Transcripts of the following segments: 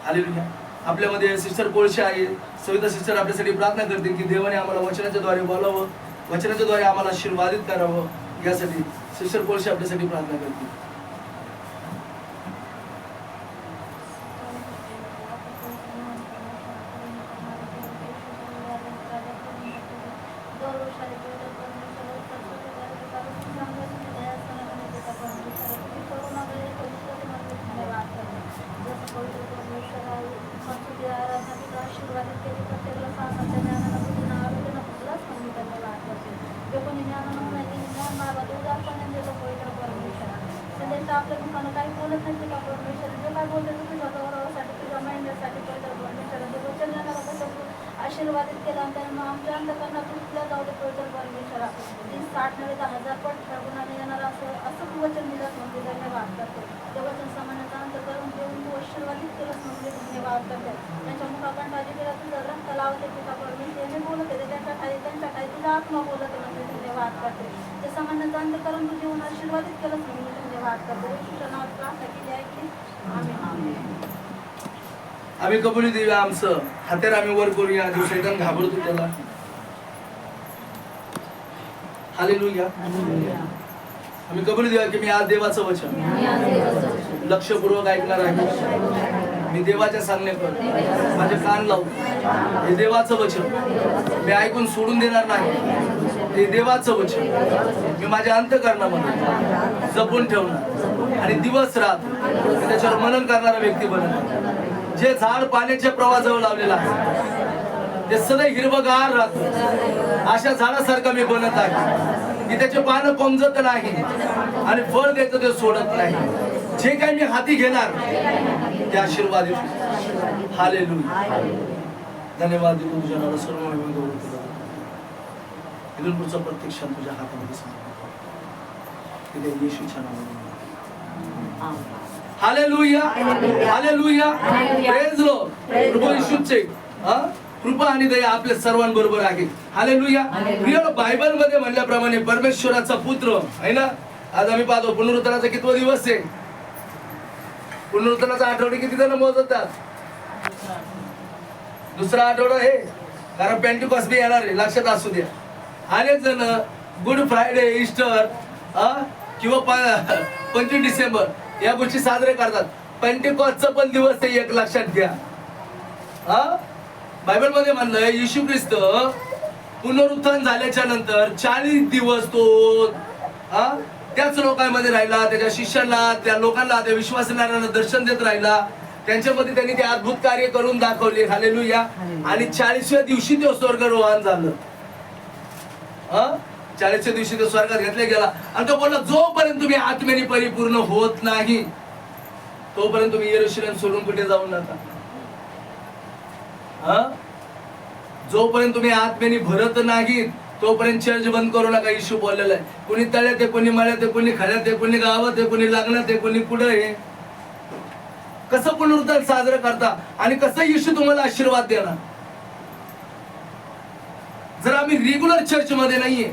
Hallelujah. आपल्यामध्ये sister कोळशे आहे, Savita sister आपल्यासाठी प्रार्थना करतील की देवाने आम्हाला वचनाच्या द्वारे बोलावं, वचनाच्या द्वारे आम्हाला आशीर्वादित करावं. यासाठी सिस्टर कोळशे आपल्यासाठी प्रार्थना करतील. आपल्या दुकानं काही बोलत नाही का परमेश्वर, जे काय बोलते तुझ्या गौरवासाठी, तुझ्या महिन्यासाठी पवित्र परमेश्वराने वचन देणारा आशीर्वादित केला आणि त्याने आमच्या अंतकरणात तुझ्या जाऊ दे पवित्र परमेश्वरा. 30-60 नव्हे 10,000 पट गुणाने येणार असं तू वचन दिलंच म्हणजे धन्यवाद करते. ते वचन समानाचा अंतकरण देऊन तू आशीर्वादित केलंच म्हणजे धन्यवाद करते. त्यांच्या मुखाकंठाची केला तुझं रक्त लावते पिता परमेश्वर, मी बोलत येते त्यांच्या ठाई तुझा आत्मा बोलत म्हणजे धन्यवाद करते. ते समानाचं अंतकरण तू देऊन आशीर्वादित केलंच म्हणजे धन्यवाद करते. येशूच्या नावात प्रार्थना केली आहे की आमेन. आम्ही कबुली देऊया, आमचं हातेर आम्ही वर करूया, जो शैतान घाबरतो त्याला. हालेलुया. आम्ही कबुली देऊया की मी आज देवाचं वचन लक्षपूर्वक ऐकणार आहे. मी देवाच्या सांगण्यावर माझे कान लावून हे देवाचं वचन मी ऐकून सोडून देणार नाही. हे देवाचं वचन मी माझ्या अंतःकरणामध्ये जपून ठेवणार आणि दिवस रात मी त्याच्यावर मनन करणारा व्यक्ती बनणार. जे झाड पाण्याच्या प्रवाहाजवळ लावलेलं आहे ते सदैव हिरवगार राहतं. अशा झाडासारखं मी बनत आहे की त्याचे पानं कोमजत नाही आणि फळ द्यायचं ते सोडत नाही. जे काही मी हाती घेणार ते आशीर्वादित. हालेलुया. धन्यवाद देतो तुझ्या नावाला, सर्व महिमा गौरव तुला. इथून पुढचा प्रत्येक क्षण तुझ्या हातामध्ये समर्पित करतो. येशूच्या नावाने. हालेलुया. हालेलुया. Praise Lord. प्रभू येशूचे कृपा आणि दया आपल्या सर्वांबरोबर आहे. हालेलुया. प्रिय बायबल मध्ये म्हणल्याप्रमाणे परमेश्वराचा पुत्र आहे ना. आज आम्ही पाहतो पुनरुत्थानाचा कितवा दिवस आहे. पुनरुत्थानाचा आठवडा किती जण मोजतात? दुसरा आठवडा आहे, कारण पेंटिकॉस्ट बी येणार आहे, लक्षात असू द्या. अनेक जण गुड फ्रायडे, इस्टर किंवा 25 डिसेंबर या गोष्टी साजरे करतात. पेंटिकॉस्टचा पण दिवस आहे एक, लक्षात घ्या. बायबल मध्ये म्हणलंय येशू ख्रिस्त पुनरुत्थान झाल्याच्या नंतर 40 दिवस तो त्याच लोकांमध्ये राहिला, त्याच्या शिष्यांना, त्या लोकांना, त्या विश्वासणाऱ्यांना दर्शन देत राहिला. त्यांच्यामध्ये त्यांनी ते अद्भुत कार्य करून दाखवले. हालेलुया. आणि 40व्या दिवशी तो स्वर्गारोहण झालं. 40व्या दिवशी तो स्वर्गात घेतला गेला आणि तो बोलला, जोपर्यंत तुम्ही आत्म्याने परिपूर्ण होत नाही तोपर्यंत तुम्ही यरूशलेम सोडून कुठे जाऊ नका. जोपर्यंत तुम्ही आत्म्याने भरत नाही तोपर्यंत चर्च बंद करू नका. येशू बोललेला आहे. कोणी तळ्यात आहे, कोणी मळ्यात आहे, कोणी खड्यात आहे, कोणी गावात आहे, कोणी लग्नात आहे, कोणी कुठं आहे. कसं पुनरुत्थान साजरं करता आणि कसं येशू तुम्हाला आशीर्वाद देणार जर आम्ही रेग्युलर चर्च मध्ये नाहीये.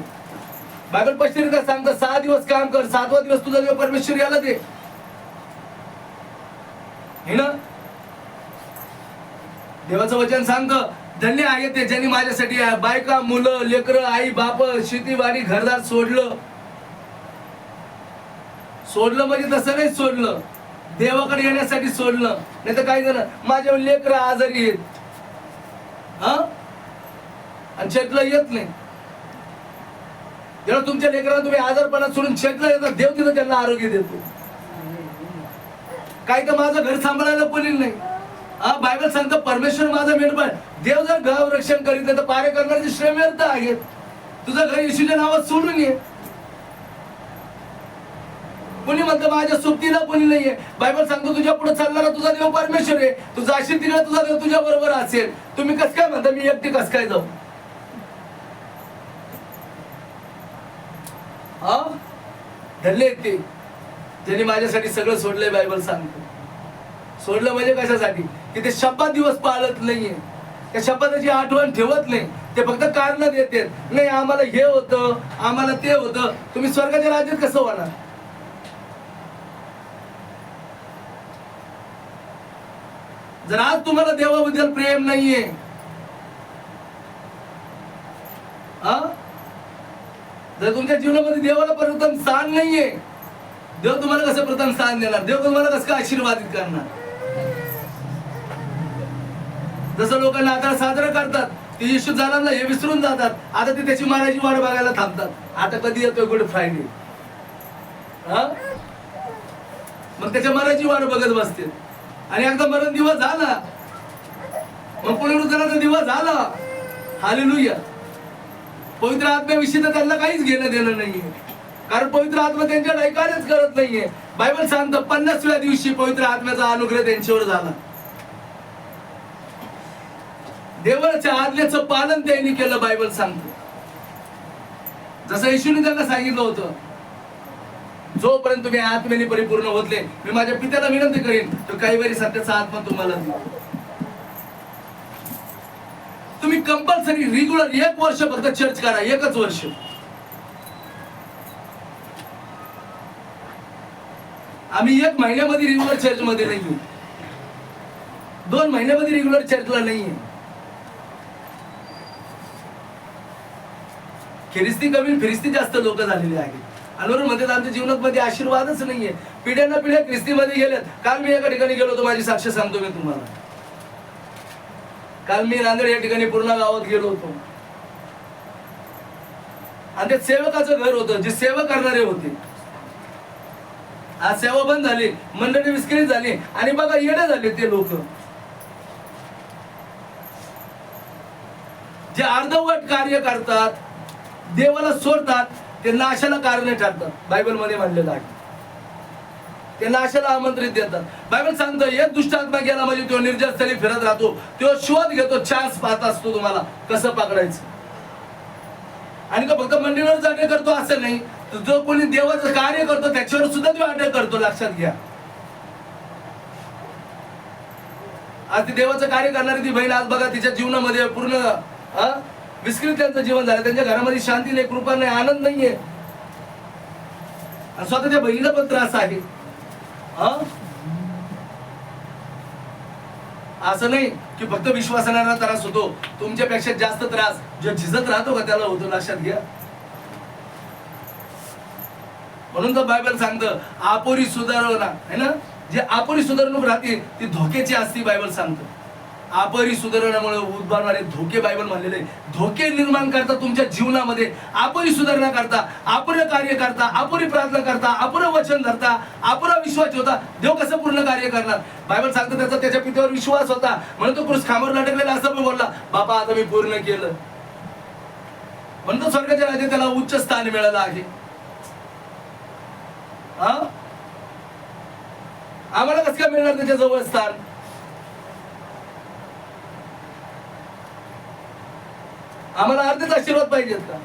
बायबल पश्चिम का सांगतं 6 दिवस काम कर, 7वा दिवस तुझा देव परमेश्वर याला दे. हे ना देवाचं वचन सांगतं, धन्य आहे ते ज्यांनी माझ्यासाठी बायका, मुलं, लेकरं, आई बाप, शेतीवाडी, घरदार सोडलं. म्हणजे तसं नाही सोडलं, देवाकडे येण्यासाठी सोडलं. नाही तर काही जण माझ्या लेकरं आजारी आहेत आणि चर्चला येत नाही. जेव्हा तुमच्या लेकरांना तुम्ही आजारपणात सोडून चर्चला येतात, देव तिथं त्यांना आरोग्य देतो. काही तर माझं घर सांभाळायला कोणी नाही. बायबल सांगतं परमेश्वर माझा मेंढपाळ. देव जर गाव रक्षण करीत नाही तर पारे करण्याचे श्रेय व्यर्थ आहेत. तुझं घर येशूच्या नावात सोडून ये. कोणी म्हणतं माझ्या सोबतीला कोणी नाहीये. बायबल सांगतो तुझ्या पुढे चालणारा तुझा देव परमेश्वर आहे. तू जाशील तिकडे तुझा देव तुझ्या बरोबर असेल. तुम्ही कस काय म्हणता मी एकटी कस काय जाऊ? धन्य ते ज्यांनी माझ्यासाठी सगळं सोडलंय. बायबल सांगतो सोडलं म्हणजे कशासाठी की ते शब्दात दिवस पाळत नाहीये, त्या शब्दाची आठवण ठेवत नाही. ते फक्त कारण देतात, नाही आम्हाला हे होतं, आम्हाला ते होतं. तुम्ही स्वर्गाच्या राज्यात कसं होणार? जर आज तुम्हाला देवाबद्दल प्रेम नाहीये, जर तुमच्या जीवनामध्ये देवाला प्रथम स्थान नाहीये, देव तुम्हाला कसं प्रथम स्थान देणार? देव तुम्हाला कसं काय आशीर्वादित करणार? जसं लोक नाताळ साजरा करतात, ते येशू झाला ना हे विसरून जातात, आता ते त्याची मारायची वाट बघायला थांबतात. आता कधी येतोय गुड फ्रायडे, मग त्याच्या मराठी वाट बघत बसते. आणि एकदा मरण दिवस झाला, मग पुनरुत्थानाचा दिवस झाला, हालेलुया. पवित्र आत्म्याविषयी तर त्यांना काहीच घेणं देणं नाहीये, कारण पवित्र आत्मा त्यांच्या ऐकायलाच करत नाहीये. बायबल सांगतं 50व्या दिवशी पवित्र आत्म्याचा अनुग्रह त्यांच्यावर झाला. देवाच्या आज्ञेचं पालन त्यांनी केलं. बायबल सांगतो जसं येशूने त्यांना सांगितलं होतं, जोपर्यंत तुम्ही आत्म्याने परिपूर्ण होतले, मी माझ्या पित्याला विनंती करीन तो काही वेळी सत्याचा आत्मा तुम्हाला देईल. तुम्ही कंपल्सरी रेग्युलर 1 वर्ष फक्त चर्च करा, 1च वर्ष. आम्ही 1 महिन्यामध्ये रेग्युलर चर्च मध्ये नाही, 2 महिन्यामध्ये रेग्युलर चर्चला नाहीये. ख्रिस्ती कमी ख्रिस्ती जास्त लोक झालेले आहेत. आणि म्हणतात आमच्या जीवनामध्ये आशीर्वादच नाहीये. पिढ्याना पिढ्या ख्रिस्तीमध्ये गेल्यात. काल मी एका ठिकाणी गेलो होतो, माझी साक्ष सांगतो मी तुम्हाला. काल मी नांदेड या ठिकाणी पूर्ण गावात गेलो होतो, आणि ते सेवकाचं घर होतं, जे सेवा करणारे होते. आज सेवा बंद झाली, मंडळी विस्कळीत झाली, आणि बघा येडे झाले ते लोक जे अर्धवट कार्य करतात, देवाला सोडतात, ते नाशाला कारण ठरतात. बायबल मध्ये म्हणलेलं आहे, ते नाशाला आमंत्रित देतात. बायबल सांगतं एक दुष्ट आत्मा गेला म्हणजे तो निर्जनस्थळी फिरत राहतो, तो शोध घेतो, चान्स पाहत असतो तुम्हाला कसं पकडायचं. आणि तो फक्त मंदिरावर अटॅक करतो असं नाही, तर जो कोणी देवाचं कार्य करतो त्याच्यावर सुद्धा तो अटॅक करतो. लक्षात घ्या. आज ती देवाचं कार्य करणारी ती बहीण, आज बघा तिच्या जीवनामध्ये पूर्ण विस्कृत त्यांचं जीवन झालं. त्यांच्या घरामध्ये शांती नाही, कृपा नाही, आनंद नाहीये. आणि स्वतःच्या बहिणीला पण त्रास आहे. असं नाही की फक्त विश्वासाला त्रास होतो, तुमच्यापेक्षा जास्त त्रास जो झिजत राहतो का त्याला होतो. लक्षात घ्या. म्हणून तर बायबल सांगतं आपोरी सुधारणा है ना, जे आपोरी सुधारणूक राहते ती धोक्याची असती. बायबल सांगतं अपरी सुधारणामुळे उद्भवणारे धोके, बायबल म्हणलेले धोके निर्माण करता तुमच्या जीवनामध्ये. अपरी सुधारणा करता, अपुरे कार्य करता, अपुरी प्रार्थना करता, अपुरे वचन धरता, अपुरा विश्वास ठेवता, देव कसं पूर्ण कार्य करणार? बायबल सांगतं त्याचा त्याच्या पित्यावर विश्वास होता म्हणून तो क्रूस खांबावर लटकलेला असं पण बोलला, बापा आता मी पूर्ण केलं. म्हणून तो स्वर्गाच्या राज्यात त्याला उच्च स्थान मिळालं आहे. आम्हाला कसं काय मिळणार त्याच्या जवळ स्थान? आम्हाला अर्धेच आशीर्वाद पाहिजेत का?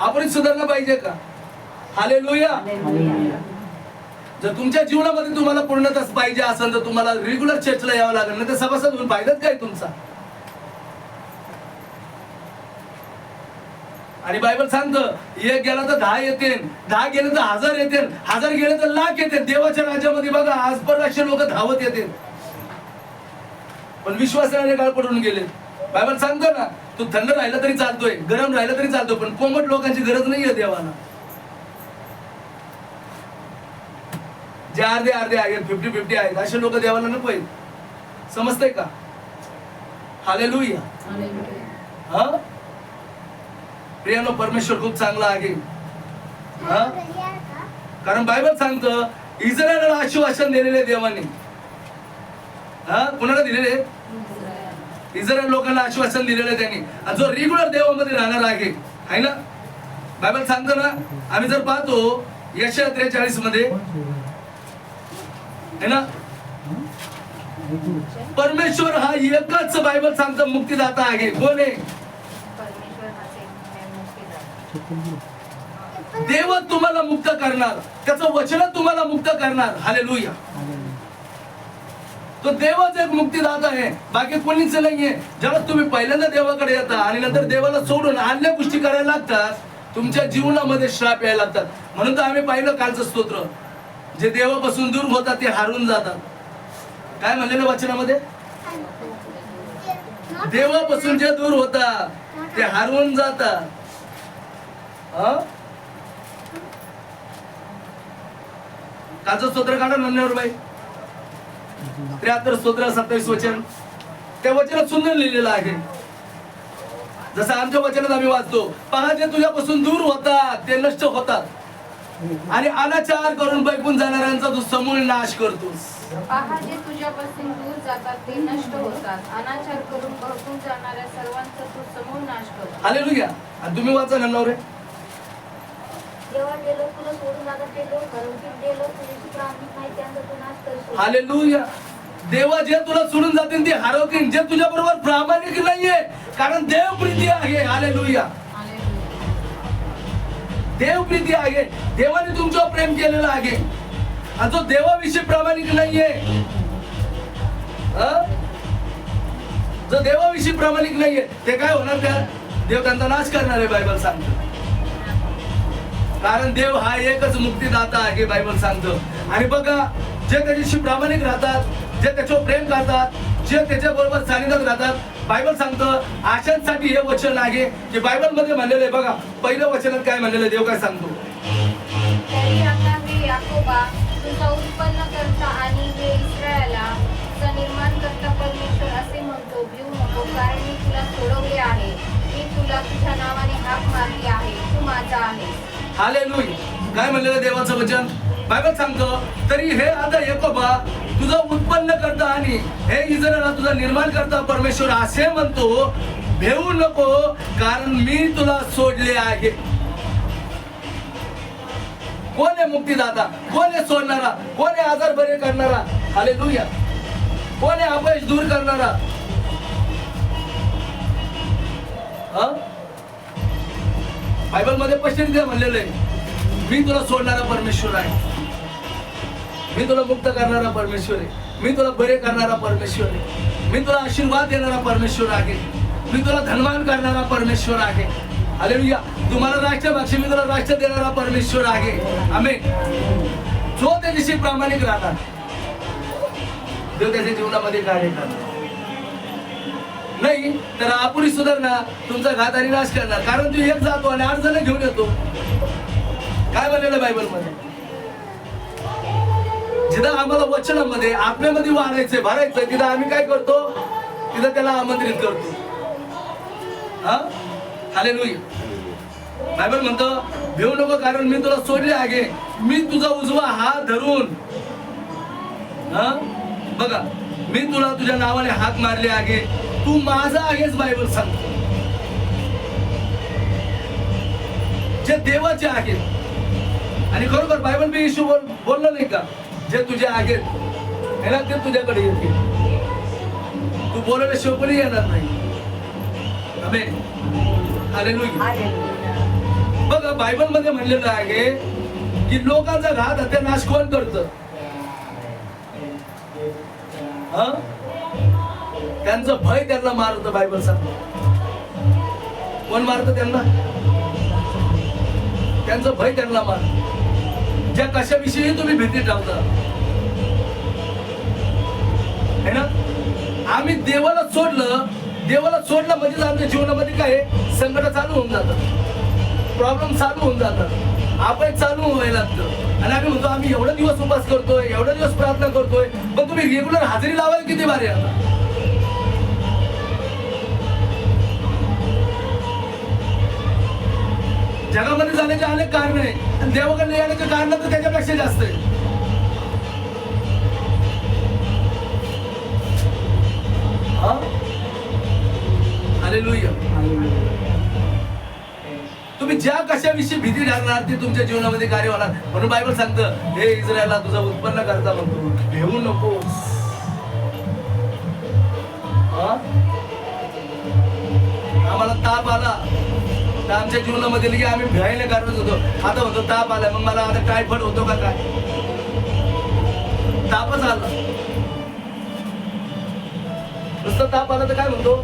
आपण सुधारणा पाहिजे का? हालेलुया. जर तुमच्या जीवनामध्ये तुम्हाला पूर्णता पाहिजे असेल तर तुम्हाला रेग्युलर चर्चला यावं लागेल, नाही तर सभासद होऊन फायदाच काय तुमचा? आणि बायबल सांगतं एक गेला तर 10 येते, 10 गेले तर 1000 येते, 1000 गेले तर लाख येते. देवाच्या राज्यामध्ये बघा आज पण असे लोक धावत येते, पण विश्वासाने काळ पडून गेले. बायबल सांगतो ना तू थंड राहिला तरी चालतोय, गरम राहिला तरी चालतोय, पण कोमट लोकांची गरज नाहीये देवाला. जे अर्धे अर्धे आहेत, 50-50 आहेत, असे लोक देवाला नकोय. समजतंय का? हालेलुया. हा प्रियानो, परमेश्वर खूप चांगला आहे. कारण बायबल सांगतं इस्रायलला आशीर्वाद दिलेले देवाने. कुणाला दिलेले? इस्रायल लोकांना आश्वासन दिलेलं त्यांनी. आणि जो रेग्युलर देवामध्ये राहणार आहे ना, बायबल सांगतो ना, आम्ही जर पाहतो यशाया 43 मध्ये है ना, परमेश्वर हा एकच बायबल सांगतो मुक्तीदाता आहे. कोण आहे? देव तुम्हाला मुक्त करणार, त्याचं वचन तुम्हाला मुक्त करणार. हालेलुया. तो देवच एक मुक्तीदाता आहे, बाकी कोणीच नाहीये. जेव्हा तुम्ही पहिल्यांदा देवाकडे येता आणि नंतर देवाला सोडून अन्य गोष्टी करायला लागतात, तुमच्या जीवनामध्ये श्राप यायला लागतात. म्हणून तर आम्ही पाहिलं कालचं स्तोत्र, जे देवापासून दूर होतात ते हारून जातात. काय म्हणलेलं वचनामध्ये? देवापासून जे दूर होता ते हरवून जातात. काचं स्तोत्र काढा म्हणण्यावर बाई 73 स्तोत्र 27 वचन. त्या वचनात सुंदर लिहिलेलं आहे. जसं आमच्या वचनात आम्ही वाचतो, पहा जे तुझ्यापासून दूर होतात ते नष्ट होतात आणि अनाचार करून बैकून जाणाऱ्यांचा तू समूळ नाश करतोस. पहा जे तुझ्यापासून दूर जातात ते नष्ट होतात, अनाचार करून बहकून जाणाऱ्या सर्वांचा तू समूळ नाश करतो. हालेलुया. आणि तुम्ही वाचा ना नवरे. जेव्हा ते लोक तुला सोडून जातात, ते लोक हरवतील, ते लोक तुझ्याशी प्रामाणिक नाही त्यांचा तू नाश करशील. हालेलुया. देवा जे तुला सोडून जातील ते हरवतील, जे तुझ्या बरोबर प्रामाणिक नाहीये, कारण देव प्रीती आहे. हालेलुया. देव प्रीती आहे. देवाने तुमच्यावर प्रेम केलेलं आहे. आणि जो देवाविषयी प्रामाणिक नाहीये, जो देवाविषयी प्रामाणिक नाहीये, ते काय होणार? त्या देव त्यांचा नाश करणार आहे, बायबल सांगतो. कारण देव हा एकच मुक्तीदाता आहे, बायबल सांगतो. आणि बघा, जे त्याच्याशी प्रामाणिक राहतात, जे त्याच्यावर प्रेम करतात, जे त्याच्या बरोबर सानिध्यात राहतात, बायबल सांगतं आशांसाठी हे वचन आहे की बायबल मध्ये म्हणलेलं आहे. बघा पहिलं वचनात काय म्हणलेलं, देव काय सांगतो? तरी आता हे याकोबा तुझा उत्पन्न करता आणि हे इस्रायला तुझा निर्माण करता परमेश्वर असे म्हणतो, भिऊ नको, कारण मी तुला सोडवले आहे, मी तुला तुझ्या नावाने हाक मारली आहे, तू माझा आहे. हालेलुया. काय म्हणलेलं देवाचं वचन? बायबल सांगतो तरी हे आता याकोबा तुझा उत्पन्न करता आणि हे इस्रायला तुझा निर्माण करता परमेश्वर असे म्हणतो, भेऊ नको, कारण मी तुला सोडले आहे. कोण आहे मुक्तीदाता? कोण आहे सोडणारा? कोण आहे आजार बरे करणारा? हालेलुया. कोण आहे अपयश दूर करणारा? बायबल मध्ये स्पष्टरित्या म्हणलेलं आहे, मी तुला सोडणारा परमेश्वर आहे, मी तुला मुक्त करणारा परमेश्वर आहे, मी तुला बरे करणारा परमेश्वर आहे, मी तुला आशीर्वाद देणारा परमेश्वर आहे, मी तुला धनवान करणारा परमेश्वर आहे. हालेलुया. तुम्हाला राष्ट्र भाषे मी तुला राष्ट्र देणारा परमेश्वर आहे. आमेन. जो त्याच्याशी प्रामाणिक राहणार देव त्याच्या जीवनामध्ये कार्य करणार. नाही तर अपुरी सुधारणा तुमचा घात आणि नाश करणार. कारण तू एक जातो आणि 8 जण घेऊन येतो. काय म्हणलेलं बायबल मध्ये? जिथं आम्हाला वचनामध्ये आत्म्यामध्ये वाढायचंय, भरायचंय, तिथं आम्ही काय करतो? तिथं त्याला आमंत्रित करतो. हालेलुया. बायबल म्हणतो भिऊ नको, कारण मी तुला सोडले आहे, मी तुझा उजवा हात धरून बघा मी तुला तुझ्या नावाने हाक मारले आहे, तू माझा आहेस. बायबल सांगतो जे देवाचे आहेत. आणि खरोखर बायबल मी येशू बोललो नाही का, जे तुझे आहेत हे ना ते तुझ्याकडे येतील. तू बोलायला शिवपणी येणार नाही. आमेन. हालेलुया. बघा बायबल मध्ये म्हणलेलं आहे की लोकांचा घात हत्यानाश कोण करतं? त्यांचं भय त्यांना मारतं. बायबल सांगतो कोण मारतं त्यांना? त्यांचं भय त्यांना मारतं. ज्या कशाविषयी तुम्ही भीती ठेवता है ना. आम्ही देवाला सोडलं म्हणजे आमच्या जीवनामध्ये काय संकट चालू होऊन जातात, प्रॉब्लेम चालू होऊन जातात, आपण चालू व्हायला लागतं. आणि आम्ही म्हणतो आम्ही एवढे दिवस उपास करतोय, एवढे दिवस प्रार्थना करतोय, पण तुम्ही रेग्युलर हजेरी लावायला किती बारी आता? जगामध्ये जाण्याचे अनेक कारण आहे आणि देवाकडे येण्याचे कारण तर त्याच्यापेक्षा जास्त आहे. हालेलुया. तुम्ही ज्या कशाविषयी भीती घालणार ते तुमच्या जीवनामध्ये कार्य होणार. म्हणून बायबल सांगतं हे इस्रायला तुझा उत्पन्न करता म्हणतो, भेऊ नकोस. आम्हाला ताप आला तर आमच्या जीवनामध्ये लगे आम्ही भयाने करत होतो. आता म्हणतो ताप आला, मग मला आता टायफॉइड होतो का काय? तापच आला, नुसतं ताप आला तर काय म्हणतो?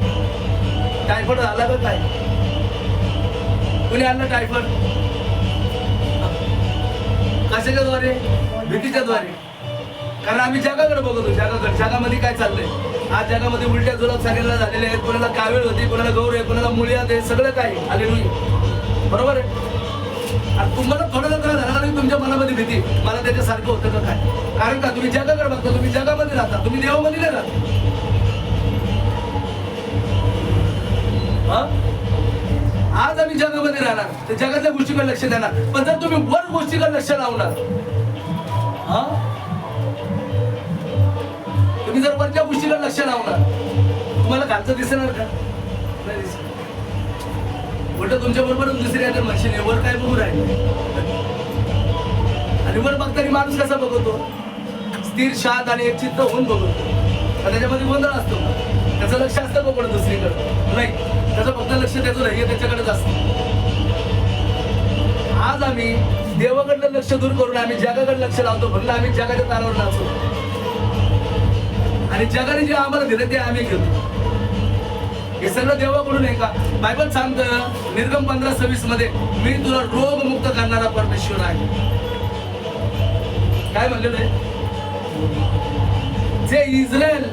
टायफॉइड आला का काय? कुणी आणलं टायफॉइड? कशाच्या द्वारे? भीतीच्या द्वारे. कारण आम्ही जगाकडे बघतो, जगामध्ये काय चाललंय. आज जगामध्ये उलट्या जोरात सगळ्यांना झालेले आहेत. कोणाला कावीळ होती, कोणाला गौर आहे, कोणाला मुळ्यात आहे, सगळं काय. हालेलुया. बरोबर आहे. आणि तुम्हाला थोडं त्रास झाला नाही, तुमच्या मनामध्ये भीती, मला त्याच्यासारखं होतं का काय. कारण का तुम्ही जगाकडे बघता, तुम्ही जगामध्ये राहता, तुम्ही देवामध्ये नाही राहता. आज आम्ही जगामध्ये राहणार, तर जगातल्या गोष्टीकडे लक्ष देणार. पण जर तुम्ही वर गोष्टीकडे लक्ष लावणार, तुम्ही जर वरच्या गोष्टीकडे लक्ष लावणार, तुम्हाला खालचं दिसणार का? नाही दिसणार. उलट तुमच्या बरोबर दुसरी आहे मशीन वर काय बघू राहिले. आणि वर बघताना माणूस कसा बघतो, स्थिर शांत आणि एक चित्त होऊन बघतो. त्याच्यामध्ये गोंधळ असतो, त्याचं लक्ष असतं बघणं दुसरीकडे नाही, त्याचं फक्त लक्ष त्याचं नाही, त्याच्याकडेच असतं. आज आम्ही देवाकडलं लक्ष दूर करून आम्ही जगाकडे लक्ष लावतो. म्हणलं आम्ही जगाच्या तारावर नाचतो आणि जगाने जे आम्हाला दिलं ते आम्ही घेतो. हे सगळं देवाकडून आहे का? बायबल सांगतं निर्गम 15:26 मध्ये, मी तुला रोगमुक्त करणारा परमेश्वर आहे. काय म्हणलेलं आहे? जे इस्रायल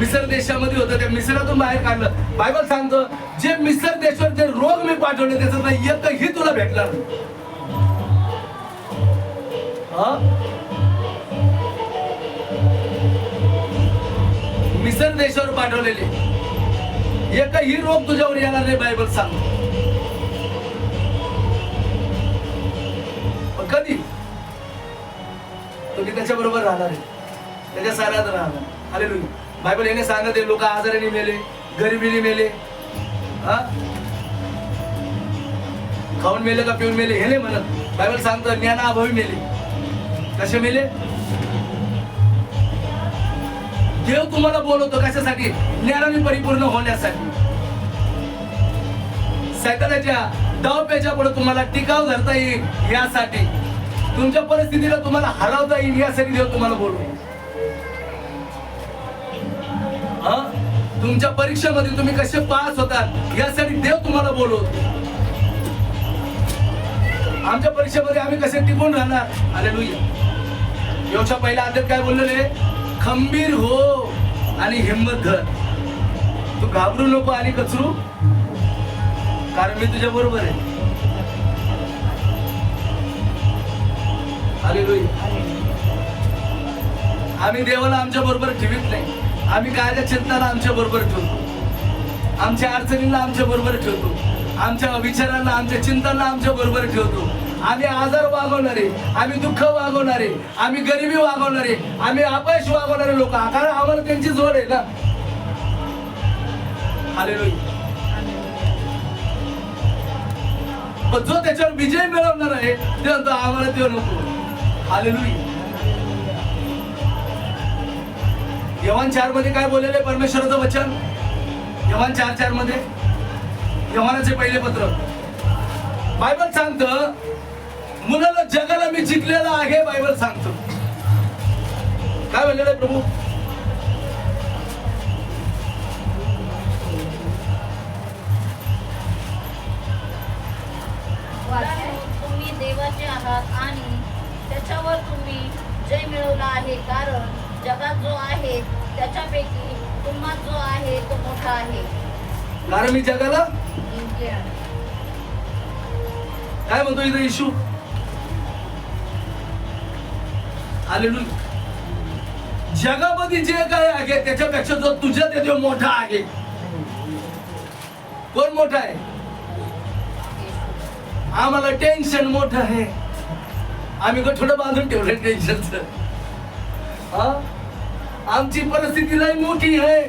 मिसर देशामध्ये होतं, त्या मिसरातून बाहेर काढलं. बायबल सांगतं जे मिसर देशावर जे रोग मी पाठवले त्याचं नाही एकही तुला भेटणार नाही. मिसर देशावर पाठवलेले एकही रोग तुझ्यावर येणार नाही, बायबल सांगतो. कधी तुम्ही त्याच्या बरोबर राहणार आहे, त्याच्या साऱ्यात राहणार. हालेलुया. बायबल याने सांगते लोक आजाराने मेले, गरिबीने मेले, खाऊन मेले का पिऊन मेले हे नाही म्हणत. बायबल सांगतं ज्ञानाअभावी मेले. कसे मेले? देव तुम्हाला बोलवतो कशासाठी? ज्ञानाने परिपूर्ण होण्यासाठी. सैतानाच्या डावपेच्या पुढे तुम्हाला टिकाव धरता येईल यासाठी, तुमच्या परिस्थितीला तुम्हाला हरवता येईल यासाठी देव तुम्हाला बोलवतो. तुमच्या परीक्षेमध्ये तुम्ही कसे पास होतात यासाठी देव तुम्हाला बोलवतो. आमच्या परीक्षेमध्ये आम्ही कसे टिकून राहणार. हालेलुया. योशा पहिला अध्याय काय बोललेले? खंबीर हो आणि हिम्मत धर, तू घाबरू नको आणि कचरू, कारण मी तुझ्या बरोबर आहे. हालेलुया. आम्ही देवाला आमच्या बरोबर ठेवीत नाही. आम्ही कायच्या चिंताला आमच्या बरोबर ठेवतो, आमच्या अडचणींना आमच्या बरोबर ठेवतो, आमच्या विचारांना आमच्या चिंतांना आमच्या बरोबर ठेवतो. आम्ही आजार वागवणारे, आम्ही दुःख वागवणारे, आम्ही गरिबी वागवणारे, आम्ही अपयश वागवणारे लोक, कारण आम्हाला त्यांची जोड आहे ना. हालेलुया. पण जो त्याच्यावर विजय मिळवणार आहे ते म्हणतो आम्हाला ते नको. हालेलुया. योहान 4 मध्ये काय बोललेलं आहे परमेश्वराचं वचन? योहान 4:4 मध्ये, योहानाचे पहिले पत्र, बायबल सांगतं मुलाला जगाला मी जिंकलेला आहे. बायबल सांगतो काय बोललेलं आहे प्रभू? तुम्ही देवाचे आहात आणि त्याच्यावर तुम्ही जय मिळवला आहे, कारण जगात जो आहे त्याच्यापैकी तुम्हाला जो आहे तो मोठा आहे. कारण मी जगाला जिंकले आहे. काय म्हणतो इथं येशू? हालेलुया. जगामध्ये जे काय आहे त्याच्यापेक्षा जो तुझ्यात आहे तो मोठा आहे. कोण मोठा आहे? आम्हाला टेन्शन मोठं आहे. आम्ही थोडं बांधून ठेवलं टेन्शनचं. आमची परिस्थिती लय मोठी आहे.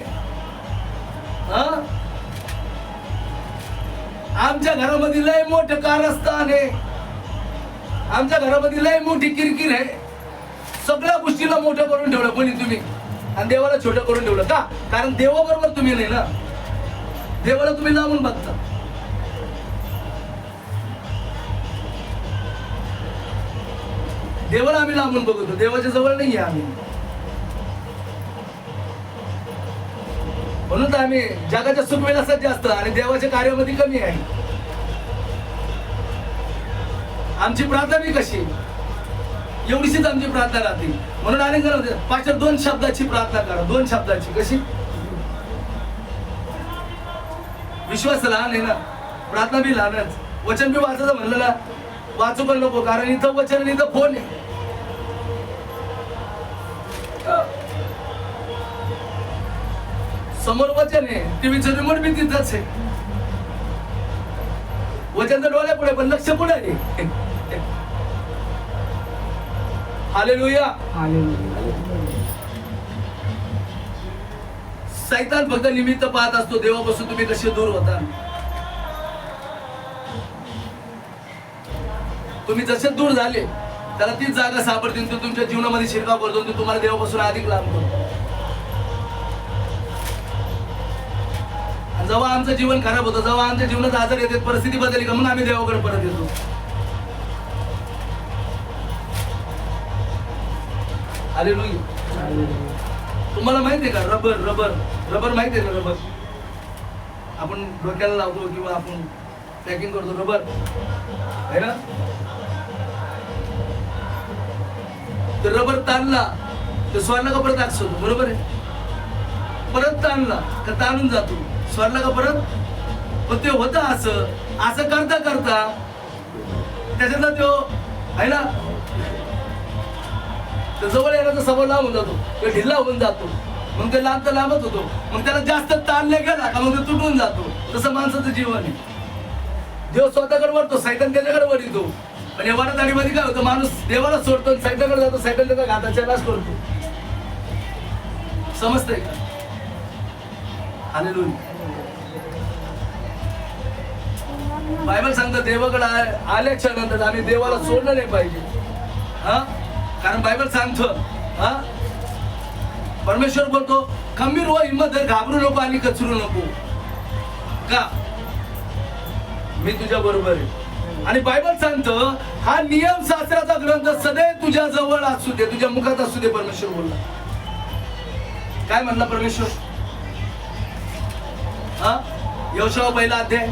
आमच्या घरामध्ये लय मोठं कारस्थान आहे. आमच्या घरामध्ये लय मोठी किरकिर आहे. सगळ्या गोष्टीला मोठं करून ठेवलं कोणी तुम्ही, आणि देवाला छोटं करून ठेवलं का? कारण देवाबरोबर तुम्ही नाही ना. देवाला तुम्ही लांबून बघता. देवाला आम्ही लांबून बघतो, देवाच्या जवळ नाही आहे आम्ही. म्हणून तर आम्ही जगाच्या सुखविलासात जास्त आणि देवाच्या कार्यामध्ये कमी आहे. आमची प्रार्थना कशी? एवढीशीच आमची प्रार्थना राहते. म्हणून अनेक जण म्हणतात, पास्टर 2 शब्दाची प्रार्थना करा. 2 शब्दाची कशी? विश्वास लहान आहे ना, प्रार्थना बी लहानच. वचन बी वाचायचं म्हणलं ना, वाचू पण नको, कारण इथं वचन आणि इथं फोन आहे. समोर वचन आहे, टीव्हीचं रिमोट बी तिथंच आहे. वचन तर डोळ्या पुढे, पण लक्ष पुढे आहे. हालेलुया. सैतान फक्त निमित्त पाहत असतो, देवापासून तुम्ही कसे दूर होता. तुम्ही जसे दूर झाले, त्याला तीच जागा सापडतील, तो तुमच्या जीवनामध्ये शिरकाव करतो, तो तुम्हाला देवापासून अधिक लांब करतो. जेव्हा आमचं जीवन खराब होतं, जेव्हा आमच्या जीवनात आजार येते, परिस्थिती बदलली का मग आम्ही देवाकडे परत येतो. हालेलुया. तुम्हाला माहितीये का रबर माहितीये का? रबर आपण डोक्याला लावतो किंवा आपण पॅकिंग करतो, रबर आहे ना. तर रबर ताणला तर सोडला का परत आकस होतो, बरोबर आहे. परत ताणला का ताणून जातो, सोडला का परत. पण ते होतं असं करता करता त्याच्यातला तो आहे ना, तर जवळ येण्याचा स्वभाव लांब होऊन जातो, तो ढिल्ला होऊन जातो. मग ते लांब तर लांबच होतो, मग त्याला जास्त ताणले गेला का मग ते तुटून जातो. तसं माणसाचं जीवन आहे. देव स्वतःकडे वळतो, सैतान त्याच्याकडे वळतो. पण या वाडादाडीमध्ये काय होतं, माणूस देवाला सोडतो, सैतानाकडे जातो, सैतान त्याचा घाताच्या नाश करतो. समजतंय का? हालेलुया. बायबल सांगतं देवाकडे आल्याच्या नंतर आम्ही देवाला सोडलं नाही पाहिजे. हा, कारण बायबल सांगतं, हा, परमेश्वर बोलतो, खंबीर व हिंमत धर, घाबरू नको आणि कचरू नको, का मी तुझ्या बरोबर आहे. आणि बायबल सांगतं, हा नियम शास्त्राचा ग्रंथ सदैव तुझ्या जवळ असू दे, तुझ्या मुखात असू दे. परमेश्वर बोलला. काय म्हणला परमेश्वर? हा, यहोशुआ 1 अध्याय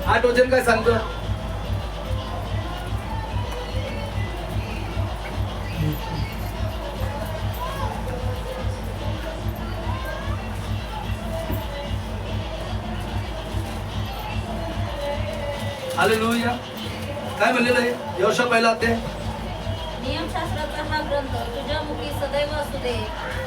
8 वचन काय सांगतं? हालेलुया. काय म्हणलेलं आहे यहोशुआ 1 अध्याय? नियमशास्त्राचा हा ग्रंथ तुझ्या मुखी सदैव असू दे,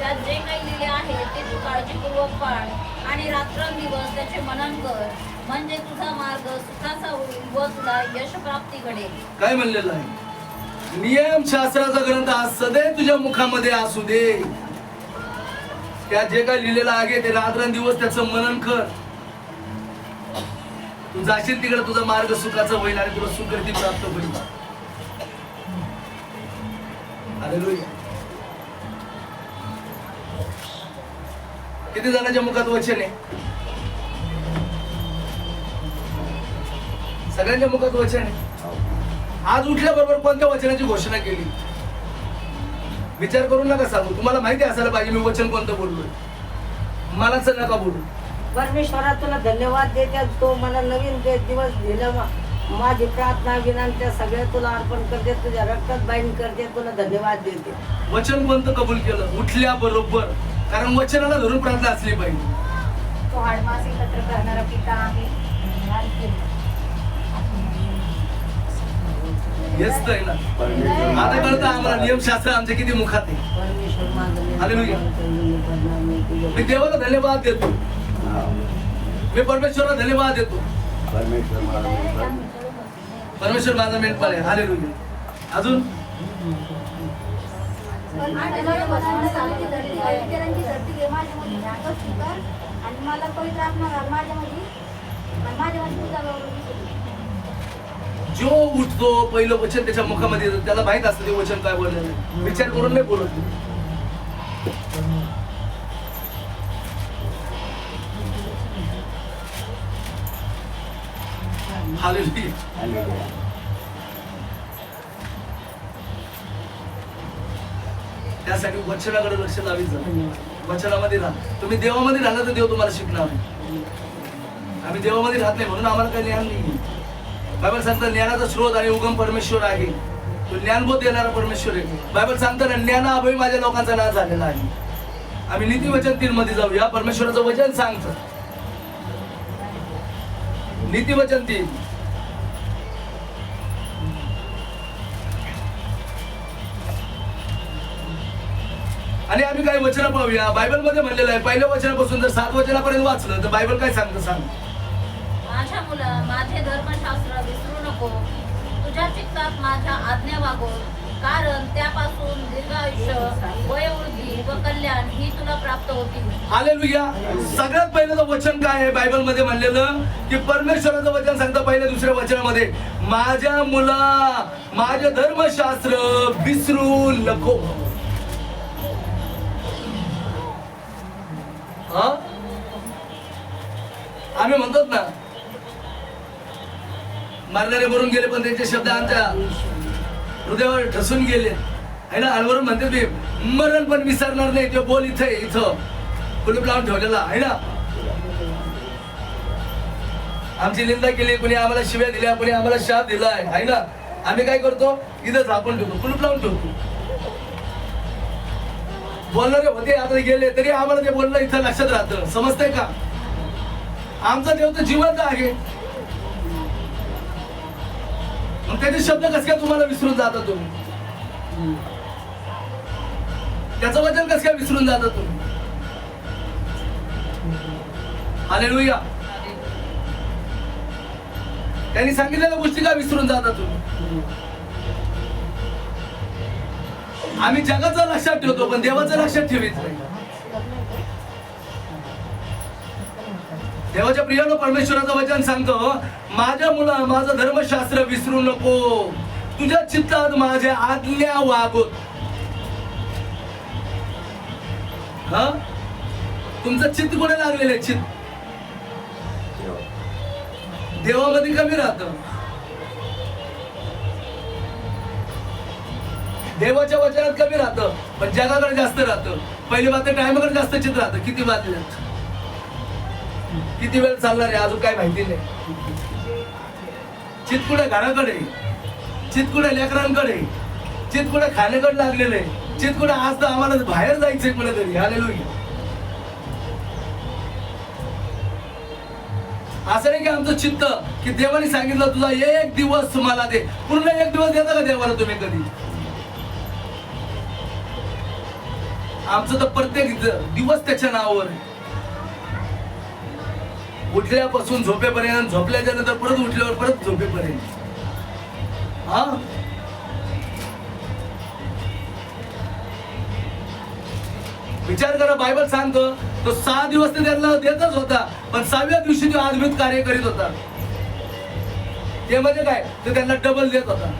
त्यात जे काही लिहिले आहे ते तू काळजीपूर्वक पाळ आणि रात्रंदिवस त्याचे मनन कर, म्हणजे तुझा मार्ग सुखाचा होईल व तुला यश प्राप्ती घडेल. काय म्हणलेलं आहे? नियम शास्त्राचा ग्रंथ हा सदैव तुझ्या मुखामध्ये असू दे, त्यात जे काही लिहिलेलं आहे ते रात्रंदिवस त्याचं मनन कर. तू जाशील तिकडे तुझा मार्ग सुखाचा होईल आणि तुला सुकृती प्राप्त होईल. हालेलुया. किती जणांच्या मुखात वचन आहे? सगळ्यांच्या मुखात वचन आहे. आज उठल्याबरोबर कोणत्या वचनाची घोषणा केली? विचार करून नका सांगू. तुम्हाला माहिती असायला पाहिजे मी वचन कोणतं बोललोय. मलाच नका बोलू. परमेश्वरा तुला धन्यवाद देते, तो मला नवीन दिवस दिला. माझी प्रार्थना विनंत्या सगळ्या तुला अर्पण करते, तुझ्या रक्तात बाईंड करते, तुला धन्यवाद देते. वचन कोणतं कबूल केलं? उठल्याबरोबर. कारण वचनाला धरून प्रार्थना असली पाहिजे. तो आडमास एकत्र करणारा पिता आहे. हेच आहे ना. आता कळतं आम्हाला नियमशास्त्र आमच्या किती मुखात आहे. हालेलुया. मी देवाला धन्यवाद देतो. मी परमेश्वराला धन्यवाद देतो. परमेश्वर माझा मेंढपाळ आहे. हालेलुया. अजून आणि मला पवित्र आत्मा माझ्यामध्ये जो उठतो पहिलं वचन त्याच्या मुखामध्ये येतं, त्याला माहित असतं ते वचन काय बोललेलं आहे. विचार करून नाही बोलत. हालेलुया. त्यासाठी वचनाकडे लक्ष लावीत जा. वचनामध्ये राहा. तुम्ही देवामध्ये राहिला तर देव तुम्हाला शिकणार नाही. आम्ही देवामध्ये राहत नाही म्हणून आम्हाला काही ज्ञान नाही. बायबल सांगतं ज्ञानाचा स्रोत आणि उगम परमेश्वर आहे. तो ज्ञानबोध देणारा परमेश्वर आहे. बायबल सांगताना ज्ञानाअभावी माझ्या लोकांचा नाश झालेला आहे. आम्ही नीतिवचन 3 मध्ये जाऊया. परमेश्वराचं वचन सांगतं, नीतिवचन 3. आणि आम्ही काही वचन पाहूया. बायबल मध्ये म्हणलेलं आहे, पहिल्या वचनापासून जर 7 वचनापर्यंत वाचलं तर बायबल काय सांगतं सांग. माझ्या मुला, माझे धर्मशास्त्र विसरू नको. तुझ्या चित्तात माझ्या आज्ञा वागव, कारण त्यापासून दीर्घायुष्य, वयोवृद्धी व कल्याण ही तुला प्राप्त होतील. हालेलुया. सगळ्यात पहिलं वचन काय आहे बायबल मध्ये म्हणलेलं, की परमेश्वराचं वचन सांगतं पहिल्या दुसऱ्या वचनामध्ये, माझ्या मुला माझे धर्मशास्त्र विसरू नको. आम्ही म्हणतो ना, मारणारे मरून गेले पण त्यांचे शब्द आमच्या हृदयावर ठसून गेले आहे ना. आणि वरून म्हणते ते मरण पण विसरणार नाही. ते बोल इथं कुलूप लावून ठेवलेला आहे ना. आमची निंदा केली, कोणी आम्हाला शिव्या दिल्या, कोणी आम्हाला शाप दिलाय आहे ना. आम्ही काय करतो, इथं झाकून ठेवतो, कुलूप लावून ठेवतो. बोलणारे होते आता गेले तरी आम्हाला ते बोलणं इथं लक्षात राहतं. समजतंय का? आमचा देव तर जिवंत आहे. मग त्याचे शब्द कस काय तुम्हाला विसरून जाता तुम्ही? त्याचं वचन कस काय विसरून जाता तुम्ही? हालेलुया. त्यांनी सांगितलेल्या गोष्टी का विसरून जाता तुम्ही? आम्ही जगाचं लक्षात ठेवतो पण देवाचं लक्षात ठेवीत नाही. देवाच्या प्रियानं परमेश्वराचं वचन सांगतो, माझ्या मुला माझं धर्मशास्त्र विसरू नको. तुझ्या चित्तात माझ्या आज्ञा वागव. हा, तुमचं चित्त कुठे लागलेलं आहे? चित्त देवामध्ये कमी राहतं. देवाच्या वचनात कमी राहतं पण जगाकडे जास्त राहतं. पहिली बात टायमाकडे जास्त चित्त राहतं. किती वाजल्यात, किती वेळ चालणार आहे अजून काय माहिती नाही. चित्त कुठे घराकडे, चित्त कुठे लेकरांकडे, चित्त कुठे खाण्याकडे लागलेलं आहे. चित्त कुठे आज तर आम्हाला बाहेर जायचंय कुठेतरी. हालेलुया. असं नाही की आमचं चित्त, की देवाने सांगितलं तुझा 1 दिवस मला दे. पूर्ण 1 दिवस देता का देवाला तुम्ही कधी? आमचं तर प्रत्येक दिवस त्याच्या नावावर आहे. उठल्यापासून झोपेपर्यंत, झोपल्याच्या नंतर परत उठल्यावर परत झोपेपर्यंत. हा, विचार करा. बायबल सांगतो तो 6 दिवस ते त्यांना देतच होता पण 6व्या दिवशी तो अद्भुत कार्य करीत होता. ते म्हणजे काय, तो त्यांना डबल देत होता.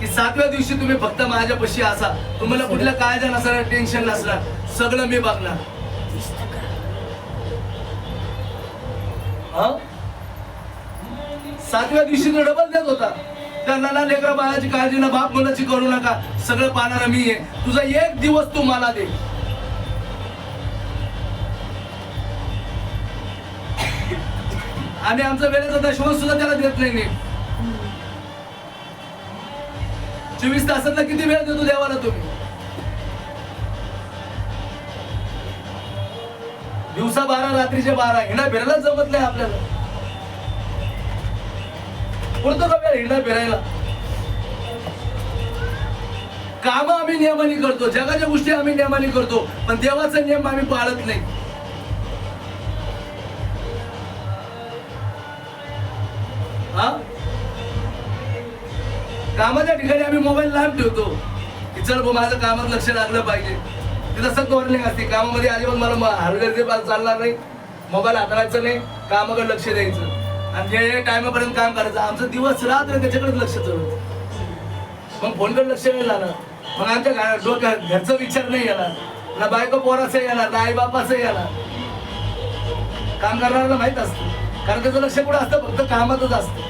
की 7व्या दिवशी तुम्ही फक्त माझ्यापाशी असा, तुम्हाला कुठल्या काळजा नसणार, टेन्शन नसणार, सगळं मी बघणार. 7व्या दिवशी तो डबल देत होता. त्यांना ना लेकरा बाळाची काळजी ना बाप मुलाची करू नका, सगळं पाहणारा मी आहे. तुझा 1 दिवस तू मला दे. आम्ही आमचा वेळेचा दशवंश सुद्धा त्याला देत नाही. 24 तासातला किती वेळ देतो देवाला तुम्ही? दिवसा 12 रात्रीचे 12. हिंडा फिरायला जमत नाही आपल्याला. पुरतो का वेळ हिंडा फिरायला? काम आम्ही नियमाने करतो, जगाच्या गोष्टी आम्ही नियमाने करतो पण देवाचा नियम आम्ही पाळत नाही. हा, कामाच्या ठिकाणी आम्ही मोबाईल लांब ठेवतो की चल भाऊ माझं कामात लक्ष लागलं पाहिजे. तिथं सक्त वॉर्निंग असते, कामामध्ये अजिबात मला हलगर्जीपणा चालणार नाही, मोबाईल हाताळायचं नाही, कामाकडे लक्ष द्यायचं आणि जे टायमापर्यंत काम करायचं. आमचं दिवस रात्र त्याच्याकडे लक्ष चालू. मग फोनकडे लक्ष नाही जाणार. मग आमच्या डोक्यात घरचा विचार नाही येणार, ना बायको पोराचं येणार, ना आई बापाचं येणार. काम करणाऱ्याला माहित असतं कारण त्याचं लक्ष कुठं असतं, फक्त कामातच असतं.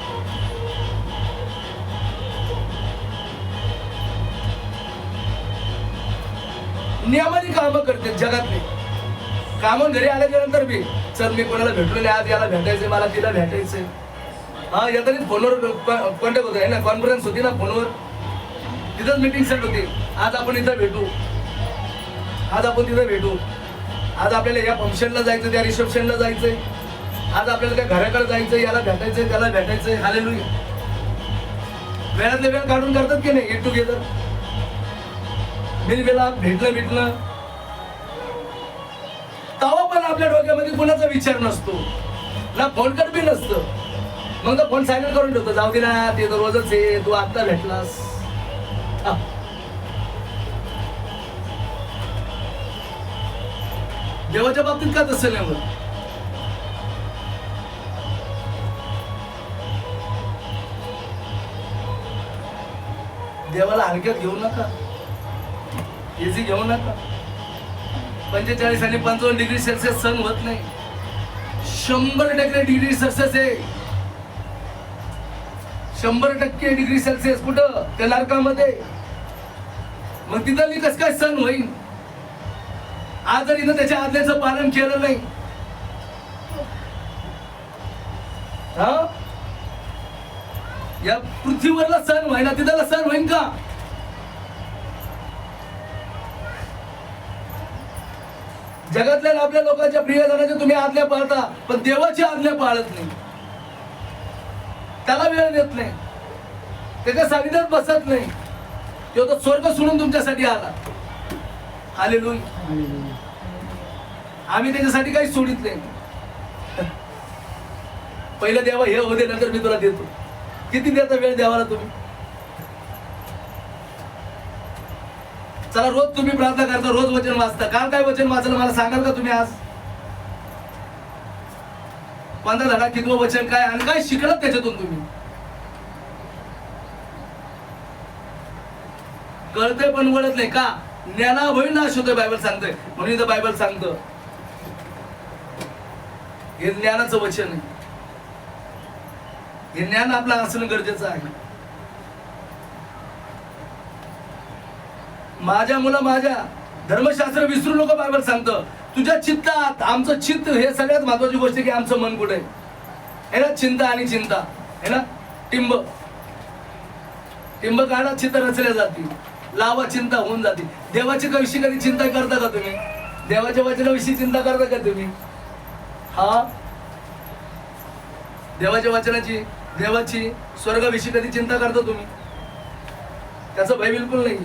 नियमाने काम करते जगातले. काम घरी आल्याच्या नंतर बी चल मी कोणाला भेटलो नाही, आज याला भेटायचंय, मला तिला भेटायचंय. हा या तरी फोनवर कॉन्टॅक्ट होत आहे ना, कॉन्फरन्स होती ना फोनवर, तिथंच मीटिंग सेट होती. आज आपण इथं भेटू, आज आपण तिथं भेटू. आज आपल्याला या फंक्शनला जायचं, त्या रिसेप्शनला जायचंय, आज आपल्याला त्या घराकडे जायचंय, याला भेटायचंय, त्याला भेटायचंय. हालेलुया. वेळातले वेळ काढून करतात की नाही गेट टुगेदर, मिलमिलाप, भेटणं. तेव्हा पण आपल्या डोक्यामध्ये कुणाचा विचार नसतो ना, फोन कर बी नसतं. मग तो फोन सायलेंट करून ठेवतो, जाऊ दे ना, ते तर रोजच आहे, तू आत्ता भेटलास. देवाच्या बाबतीत का तसं नाही होत? देवाला हलक्यात घेऊ नका, इझी घेऊ नका. 45 आणि 55 डिग्री सेल्सिअस सहन होत नाही. 100 डिग्री सेल्सिअस आहे, 100% डिग्री सेल्सिअस. कुठं? त्या नरकामध्ये. मग तिथं मी कसं काय सहन होईल? आज जर इथं त्याच्या आज्ञेचं पालन केलं नाही, हा, या पृथ्वीवरला सण व्हायला तिथला सण होईन का? जगातल्या आपल्या लोकांच्या प्रियजनाच्या तुम्ही आज्ञा पाळता, पण देवाची आज्ञा पाळत नाही, त्याला वेळ देत नाही, त्याच्या सानिध्यात बसत नाही. तो तर स्वर्ग सोडून तुमच्यासाठी आला. हालेलुया. आम्ही त्याच्यासाठी काही सोडित नाही. पहिलं देवा हे होते, नंतर मी तुला देतो. किती देता वेळ देवाला तुम्ही? चला, रोज तुम्ही प्रार्थना करता, रोज वचन वाचता. काल काय वचन वाचलं मला सांगाल का तुम्ही? आज 15 धडा कितवं वचन काय आणि काय शिकलात त्याच्यातून तुम्ही? कळतंय पण वळत नाही का? ज्ञानाभावी नाश होतोय, बायबल सांगतोय. म्हणून इथं बायबल सांगतं हे ज्ञानाचं वचन आहे. हे ज्ञान आपलं असणं गरजेचं आहे. माझ्या मुला माझ्या धर्मशास्त्र विसरू नको, बायबल सांगतं. तुझ्या चित्तात, आमचं चित्त हे सगळ्यात महत्वाची गोष्ट की आमचं मन कुठे आहे ना. चिंता आणि चिंता है ना, टिंब काढा, चित्त रचल्या जातील, लावा, चिंता होऊन जाते. देवाच्या विषयी कधी चिंता करता का तुम्ही? देवाच्या वचनाविषयी चिंता करता का तुम्ही? हा, देवाच्या वचनाची, देवाची स्वर्गाविषयी कधी चिंता करता तुम्ही? त्याचं भय बिलकुल नाही.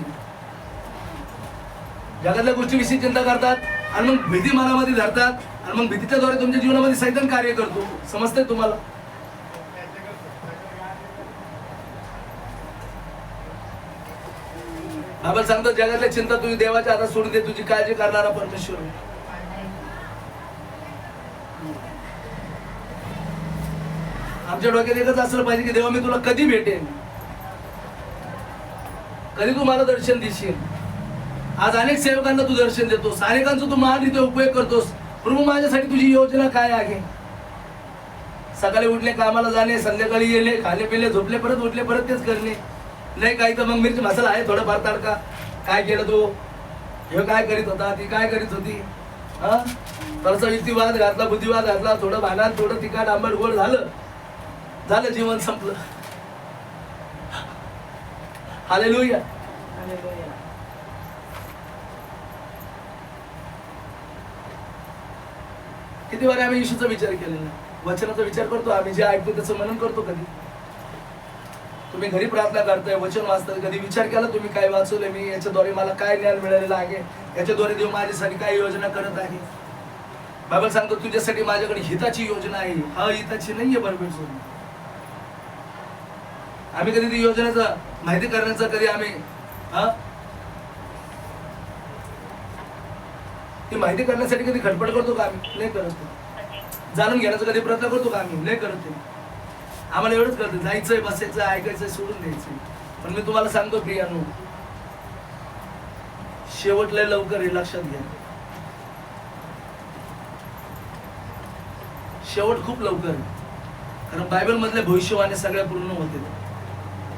जगातल्या गोष्टीविषयी चिंता करतात आणि मग भीती मनामध्ये धरतात आणि मग भीतीच्या द्वारे तुमच्या जीवनामध्ये सैतान कार्य करतो. समजतंय तुम्हाला? बाबा सांगतो, जगातल्या चिंता तुझी देवाच्या हातात सोडून दे, तुझी काळजी करणारा परमेश्वर. आमच्या डोक्यात एकच असलं पाहिजे की देवा मी तुला कधी भेटेन, कधी तू मला दर्शन देशील. आज अनेक सेवकांना तू दर्शन देतोस, अनेकांचा तू महानरीत्या उपयोग करतोस. प्रभू, माझ्यासाठी तुझी योजना काय आहे? सकाळी उठले, कामाला जाणे, संध्याकाळी येणे, खाले पिले, झोपले, परत उठले, परत तेच करणे. नाही काही तर मग मिरची मसाला आहे थोडंफार तडका. काय केलं तू? हे काय करीत होता, ती काय करीत होती? हा, थोडासा युक्तिवाद घातला, बुद्धिवाद घातला, थोडं भांडण, थोडं तिखट आंबट गोड झालं, जीवन संपलं. हालेलुया. किती वेळा आम्ही येशूचा विचार केलेला, वचनाचा विचार करतो. आम्ही जे ऐकतो त्याचं मनन करतो. कधी तुम्ही घरी प्रार्थना करताय, वचन वाचताय, कधी विचार केला तुम्ही काय वाचवलंय मी, याच्याद्वारे मला काय ज्ञान मिळालेलं आहे, याच्याद्वारे देव माझ्यासाठी काय योजना करत आहे? बायबल सांगतो तुझ्यासाठी माझ्याकडे हिताची योजना आहे. हा, हिताची नाहीये बरोबर. आम्ही कधी ती योजनेचा माहिती करण्याचा कधी आम्ही ती माहिती करण्यासाठी कधी खटपट करतो का? आम्ही नाही करत. जाणून घेण्याचा कधी प्रयत्न करतो का? आम्ही नाही करत. आम्हाला एवढंच करतो, जायचंय, बसायचं, ऐकायचंय, सोडून द्यायचंय. पण मी तुम्हाला सांगतो प्रियानो, शेवट लय लवकर हे लक्षात घ्या. शेवट खूप लवकर आहे. कारण बायबल मधल्या भविष्यवाणी सगळ्या पूर्ण होते.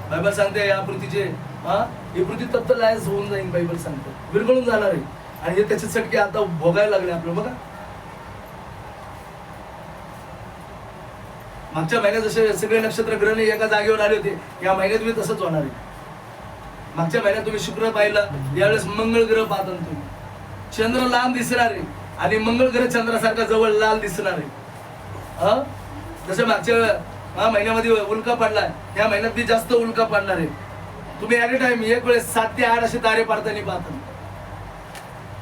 बायबल सांगते या पृथ्वीचे ही पृथ्वी तप्त लायच होऊन जाईल. बायबल सांगतो विरघळून जाणार आहे. आणि हे त्याच्यासाठी आता भोगायला लागले आपलं. बघा मागच्या महिन्यात जसे सगळे नक्षत्र ग्रह एका जागेवर आले होते, या महिन्यात मी तसंच होणार आहे. मागच्या महिन्यात तुम्ही शुक्र पाहिला, यावेळेस मंगळ ग्रह पाहता तुम्ही. चंद्र लांब दिसणार आहे आणि मंगळ ग्रह चंद्रासारखा जवळ लाल दिसणार आहे. जसं मागच्या महिन्यामध्ये उल्का पडला, या महिन्यात बी जास्त उल्का पडणार आहे. तुम्ही ऍट अ टाइम एक वेळेस 7 ते 8 असे तारे पाडताना पाहता.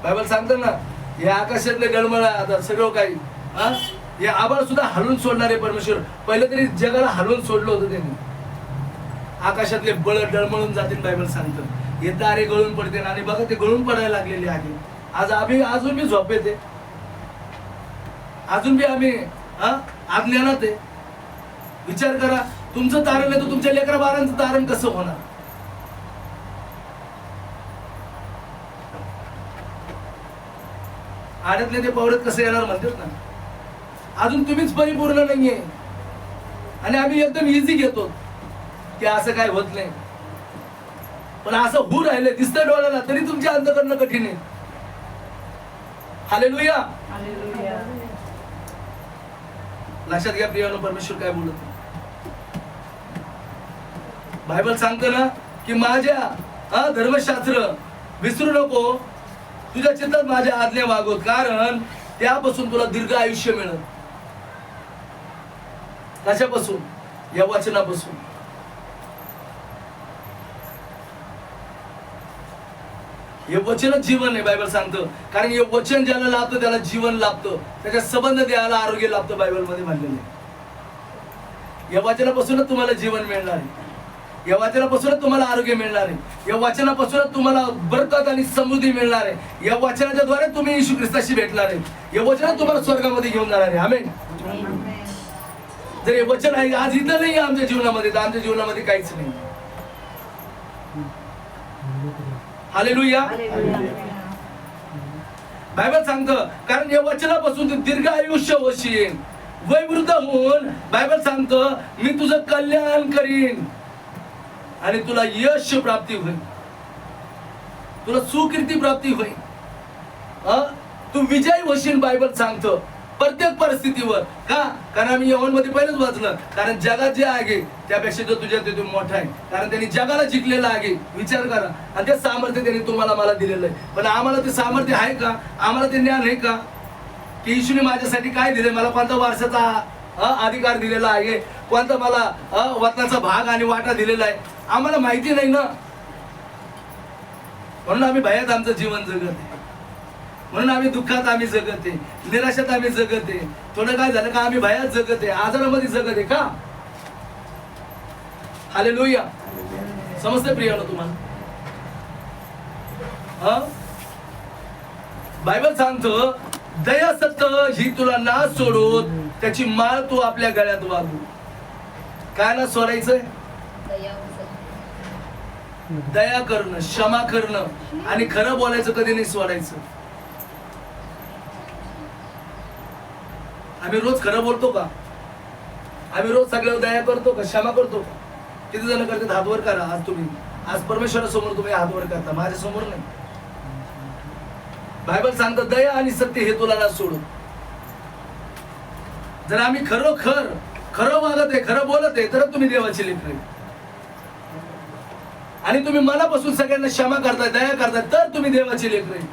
बायबल सांगतो ना, हे आकाशातले डळमळ आता सगळं काही हे आभाळ सुद्धा हलवून सोडणारे परमेश्वर. पहिलं तरी जगाला हलवून सोडलं होतं त्यांनी. आकाशातले बळ डळमळून जातील बायबल सांगतं. हे तारे गळून पडते आणि बघा ते गळून पडायला लागलेले आहे. अजून बी झोप येते, अजून बी आम्ही अज्ञानात आहे. विचार करा, तुमचं तारण आहे तर तुमच्या लेकरा बाळांचं तारण कसं होणार? आड्यातले ते पवरत कसं येणार म्हणतात ना. अजून तुम्हीच परिपूर्ण नाहीये आणि आम्ही एकदम इझी घेतो की असं काय होत नाही. पण असं होऊ राहिले दिसतं डोळ्याला, तरी तुमच्या अंतःकरण कठीण आहे. हालेलुया. लक्षात घ्या प्रियानो, परमेश्वर काय बोलत. बायबल सांगतं ना की माझ्या धर्मशास्त्र विसरू नको, तुझ्या चित्तात माझ्या आज्ञा वागवत, कारण त्यापासून तुला दीर्घ आयुष्य मिळेल. कशापासून? या वचनापासून. हे वचनच जीवन आहे बायबल सांगतं. कारण हे वचन ज्याला लाभतं त्याला जीवन लाभतं, त्याच्या संबंध द्यायला आरोग्य लाभतं. बायबल मध्ये म्हणलेलं आहे. या वचनापासूनच तुम्हाला जीवन मिळणार आहे, या वचनापासूनच तुम्हाला आरोग्य मिळणार आहे, या वचनापासूनच तुम्हाला बरकत आणि समृद्धी मिळणार आहे. या वचनाच्या द्वारे तुम्ही येशू ख्रिस्ताशी भेटणार आहे. या वचन तुम्हाला स्वर्गामध्ये घेऊन जाणार आहे. आमेन. जर हे वचन आहे आज इथं नाही आमच्या जीवनामध्ये, तर आमच्या जीवनामध्ये काहीच नाही. हालेलुया. बायबल सांगतं कारण या वचनापासून तू दीर्घ आयुष्य होशील. वयवृद्ध होऊन बायबल सांगतं मी तुझं कल्याण करीन आणि तुला यश प्राप्ती होईल, तुला सुकीर्ती प्राप्ती होईल. तू विजयी होशील. बायबल सांगतं प्रत्येक परिस्थितीवर. का? कारण आम्ही यहोवामध्ये पहिलेच वाचलं, कारण जगात जे आहे त्यापेक्षा जो तुझ्या तिथून मोठा आहे. कारण त्यांनी जगाला जिंकलेलं आहे. विचार करा. आणि ते सामर्थ्य त्यांनी तुम्हाला मला दिलेलं आहे. पण आम्हाला ते सामर्थ्य आहे का? आम्हाला ते ज्ञान आहे का की येशूने माझ्यासाठी काय दिले, मला कोणता वारसाचा अधिकार दिलेला आहे, कोणता मला वचनाचा भाग आणि वाटा दिलेला आहे, आम्हाला माहिती नाही ना. म्हणून आम्ही भयात आमचं जीवन जगत आहे, म्हणून आम्ही दुःखात आम्ही जगत आहे, निराशात आम्ही जगत आहे. थोडं काय झालं का आम्ही भयात जगत आहे, आजारामध्ये जगत आहे. का? हालेलुया. समजते प्रियानो तुम्हाला? बायबल सांगतो दया सत्य ही तुला ना सोडून त्याची माळ तू आपल्या गळ्यात वागू. काय ना सोडायचंय? दया करणं, क्षमा करणं आणि खरं बोलायचं कधी नाही सोडायचं. आम्ही रोज खरं बोलतो का? आम्ही रोज सगळ्यावर दया करतो का? क्षमा करतो का? किती जण करतात? हात वर करा. आज तुम्ही, आज परमेश्वरासमोर तुम्ही हात वर करता, माझ्या समोर नाही. बायबल सांगतं दया आणि सत्य हे तुला ना सोडून. जर आम्ही खरं वागत आहे, खरं बोलत आहे, तर तुम्ही देवाचे लेकरं आहे. आणि तुम्ही मनापासून सगळ्यांना क्षमा करताय, दया करताय, तर तुम्ही देवाचे लेकरं आहे.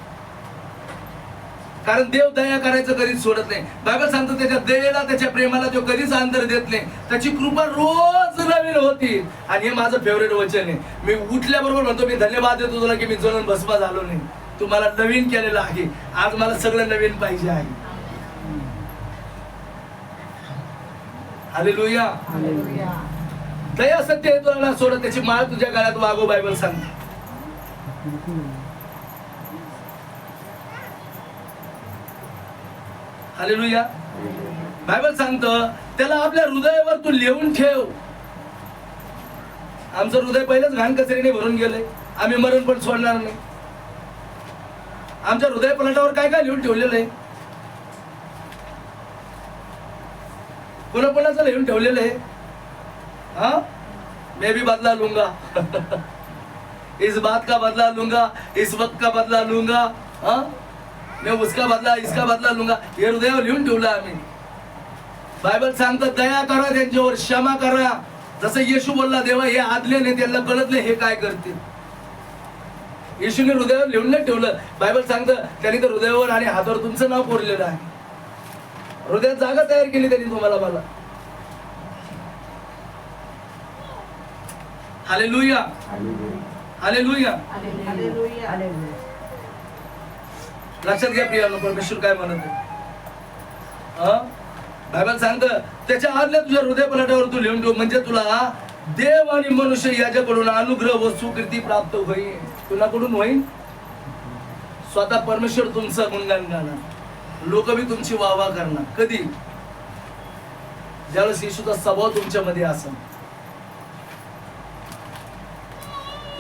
कारण देव दया करायचं कधीच सोडत नाही. बायबल सांगतो त्याच्या दयेला, त्याच्या प्रेमाला तो कधीच अंतर देत नाही. त्याची कृपा रोज नवीन होती. आणि हे माझं फेवरेट वचन आहे. मी उठल्याबरोबर म्हणतो मी धन्यवाद देतो तुला की मी जळून भस्म झालो नाही, तू मला नवीन केलेलं आहे. आज मला सगळं नवीन पाहिजे आहे. हालेलुया. दया सत्य हे तुला ना सोडत, त्याची माळ तुझ्या गळ्यात वागव. बायबल सांगते. हालेलुया. बायबल सांगतं त्याला आपल्या हृदयावर तू लिहून ठेव. आमचं हृदय पहिलेच घाण कचरीने भरून गेलंय. आम्ही मरण पण सोडणार नाही. आमच्या हृदय पलटावर काय काय लिहून ठेवलेलं आहे? कोणाचं लिहून ठेवलेलं आहे? मैं भी बदला लूंगा इस बात का बदला लूंगा, इस वक्त का बदला लूंगा, मैं उसका बदला, इसका बदला लूंगा. हे हृदयावर लिहून ठेवलं आम्ही. बायबल सांगतं दया करा त्यांच्यावर, क्षमा करा. जसं येशू बोलला, देवा हे आदले नाही, त्यांना कळत नाही हे काय करते. येशूने हृदयावर लिहून नाही ठेवलं. बायबल सांगतं त्यांनी तर हृदयावर आणि हातावर तुमचं नाव कोरलेलं आहे. हृदयात जागा तयार केली त्यांनी तुम्हाला मला. Hallelujah, hallelujah. लक्षात घ्या प्रियानो, परमेश्वर काय म्हणत आहे. बायबल सांगतं त्याच्या आदल्या तुझ्या हृदय पलटावर तू लिहून ठेव, म्हणजे तुला देव आणि मनुष्य याच्याकडून अनुग्रह व सुकृती प्राप्त होईल. कुणाकडून होईल? स्वतः परमेश्वर तुमचं गुणगान गाणार, लोक बी तुमची वाहवा करणार. कधी? ज्यावेळेस येशूचा स्वभाव तुमच्यामध्ये असेल.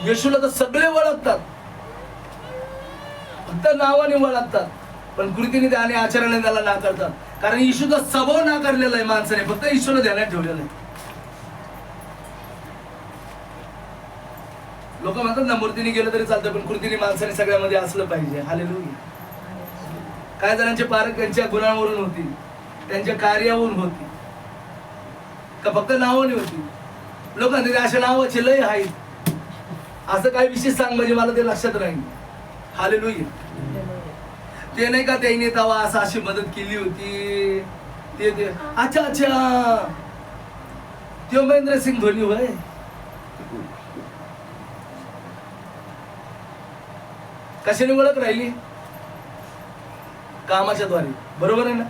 येशूला तर सगळे ओळखतात, फक्त नावाने ओळखतात, पण कृतीने आणि आचरणाने त्याला नाकारतात. कारण येशूचा स्वभाव नाकारलेला आहे माणसाने, फक्त ईश्वरला ध्यानात ठेवलेलं आहे. लोक म्हणतात ना मूर्तीने गेलं तरी चालतं, पण कृतीने माणसाने सगळ्यामध्ये असलं पाहिजे. हालेलुया. काय जणांचे पारख त्यांच्या गुणांवरून होती, त्यांच्या कार्यावरून होती, का फक्त नावाने होती. लोकांचे अशा नावाचे लय आहेत, असं काही विशेष सांग म्हणजे मला ते लक्षात राहील. हालेलुया. ते नाही का त्याने तेव्हा असं अशी मदत केली होती, ते अच्छा अच्छा ते महेंद्रसिंग धोनी होय. कशाने ओळख राहिली? कामाच्या द्वारे. बरोबर आहे ना?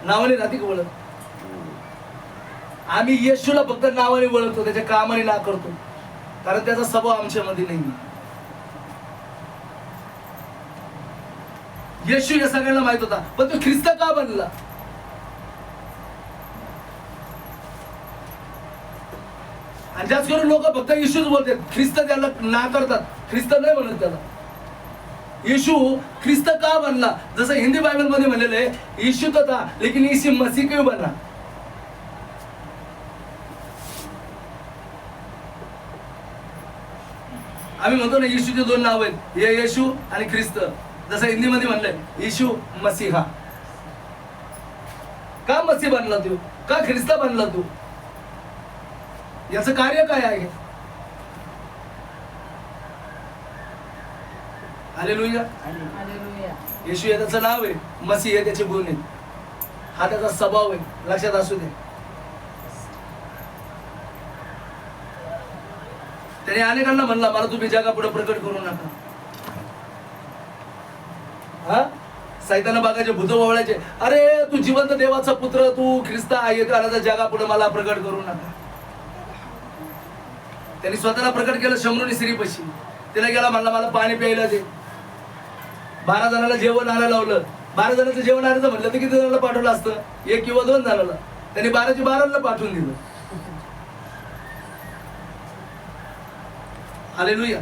नावाने राहते का ओळख? आम्ही येशूला फक्त नावाने ओळखतो, त्याच्या कामाने ना करतो, कारण त्याचा स्वभाव आमच्यामध्ये नाही. येशू या सगळ्यांना माहित होता, पण तो ख्रिस्त का बनला? आणि जास्त करून लोक फक्त येशूच बोलतात, ख्रिस्त त्याला ना करतात, ख्रिस्त नाही म्हणत त्याला. येशू ख्रिस्त का बनला? जसं हिंदी बायबल मध्ये म्हणलेलं आहे, येशू तो था लेकिन यीशु मसीह क्यों बना? आम्ही म्हणतो ना येशूचे दोन नाव आहेत, हे येशू आणि ख्रिस्त. जसं हिंदी मध्ये म्हणलंय येशू मसीहा. का मसीह बनला तू? का ख्रिस्त बनला तू? याचं कार्य काय आहे? हालेलुया. येशू हे त्याचं नाव आहे, मसीह हे त्याचे गुण आहेत, हा त्याचा स्वभाव आहे. लक्षात असू दे. त्याने अनेकांना म्हणला मला तुम्ही जगापुढे प्रकट करू नका. हा सैताना बागाचे भूत वळायचे, अरे तू जिवंत देवाचा पुत्र, तू ख्रिस्त आहे, जगापुढे मला प्रकट करू नका. त्यांनी स्वतःला प्रकट केलं शमरूनी स्त्रीपाशी. तिला गेला म्हणला मला पाणी प्यायला दे. 12 जणांना जेवण आणायला लावलं. 12 जणांचं जेवण आणायचं म्हटलं तर किती जणांना पाठवलं असतं? 1 किंवा 2 जणांना. त्यांनी 12च्या 12ला पाठवून दिलं. हालेलुया.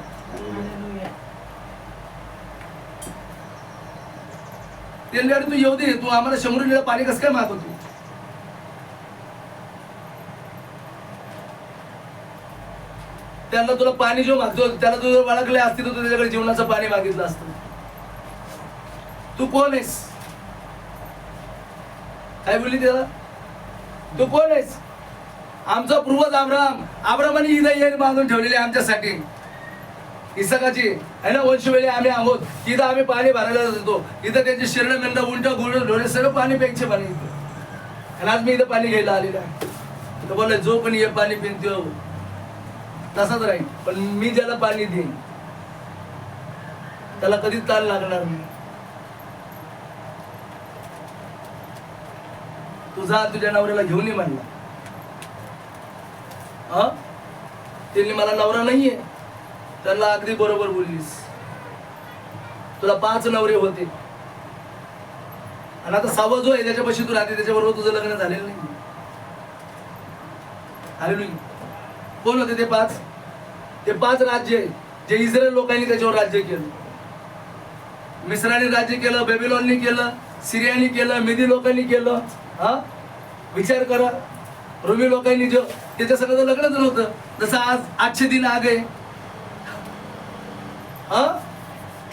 त्यांनी तू येऊ दे, तू आम्हाला शंभर पाणी कसं काय मागवतो? त्यांना तुला पाणी जो मागतो त्याला तू जर बाळगले असते तर तू त्याच्याकडे जीवनाचं पाणी मागितलं असतं. तू कोण आहेस? काय बोलली त्याला? तू कोण आहेस? आमचा पूर्वज अब्रामाने इथं बांधून ठेवलेली आमच्यासाठी, इसकाची आहे ना वंशवेळी आम्ही आहोत. तिथं आम्ही पाणी भरायला जातो. इथं त्यांचे शिरण मेंढा उंटा गुळ ढोळे सगळं पाणी प्यायचे पाणी. आणि आज मी इथं पाणी घ्यायला आलेला आहे. तर बोलले जो पण हे पाणी पितो तसाच राहील, पण मी ज्याला पाणी देईन त्याला कधीच ताण लागणार नाही. तुझा तुझ्या नवऱ्याला घेऊन ये म्हणला. त्यांनी मला नवरा नाहीये, त्याला अगदी बरोबर बोललीस. तुला 5 नवरे होते आणि आता 6वा जो आहे त्याच्यापाशी तू राहते, त्याच्याबरोबर तुझं लग्न झालेलं नाही. हालेलुया. कोण होते ते 5? ते 5 राज्य जे इस्रायल लोकांनी त्याच्यावर राज्य केलं. मिस्रांनी राज्य केलं, बेबीलोननी केलं, सिरियानी केलं, मेदी लोकांनी केलं. विचार करा. रोमी लोकांनी जो त्याच्या सगळं लग्नच नव्हतं. जसं आज आजचे दिन आ गए.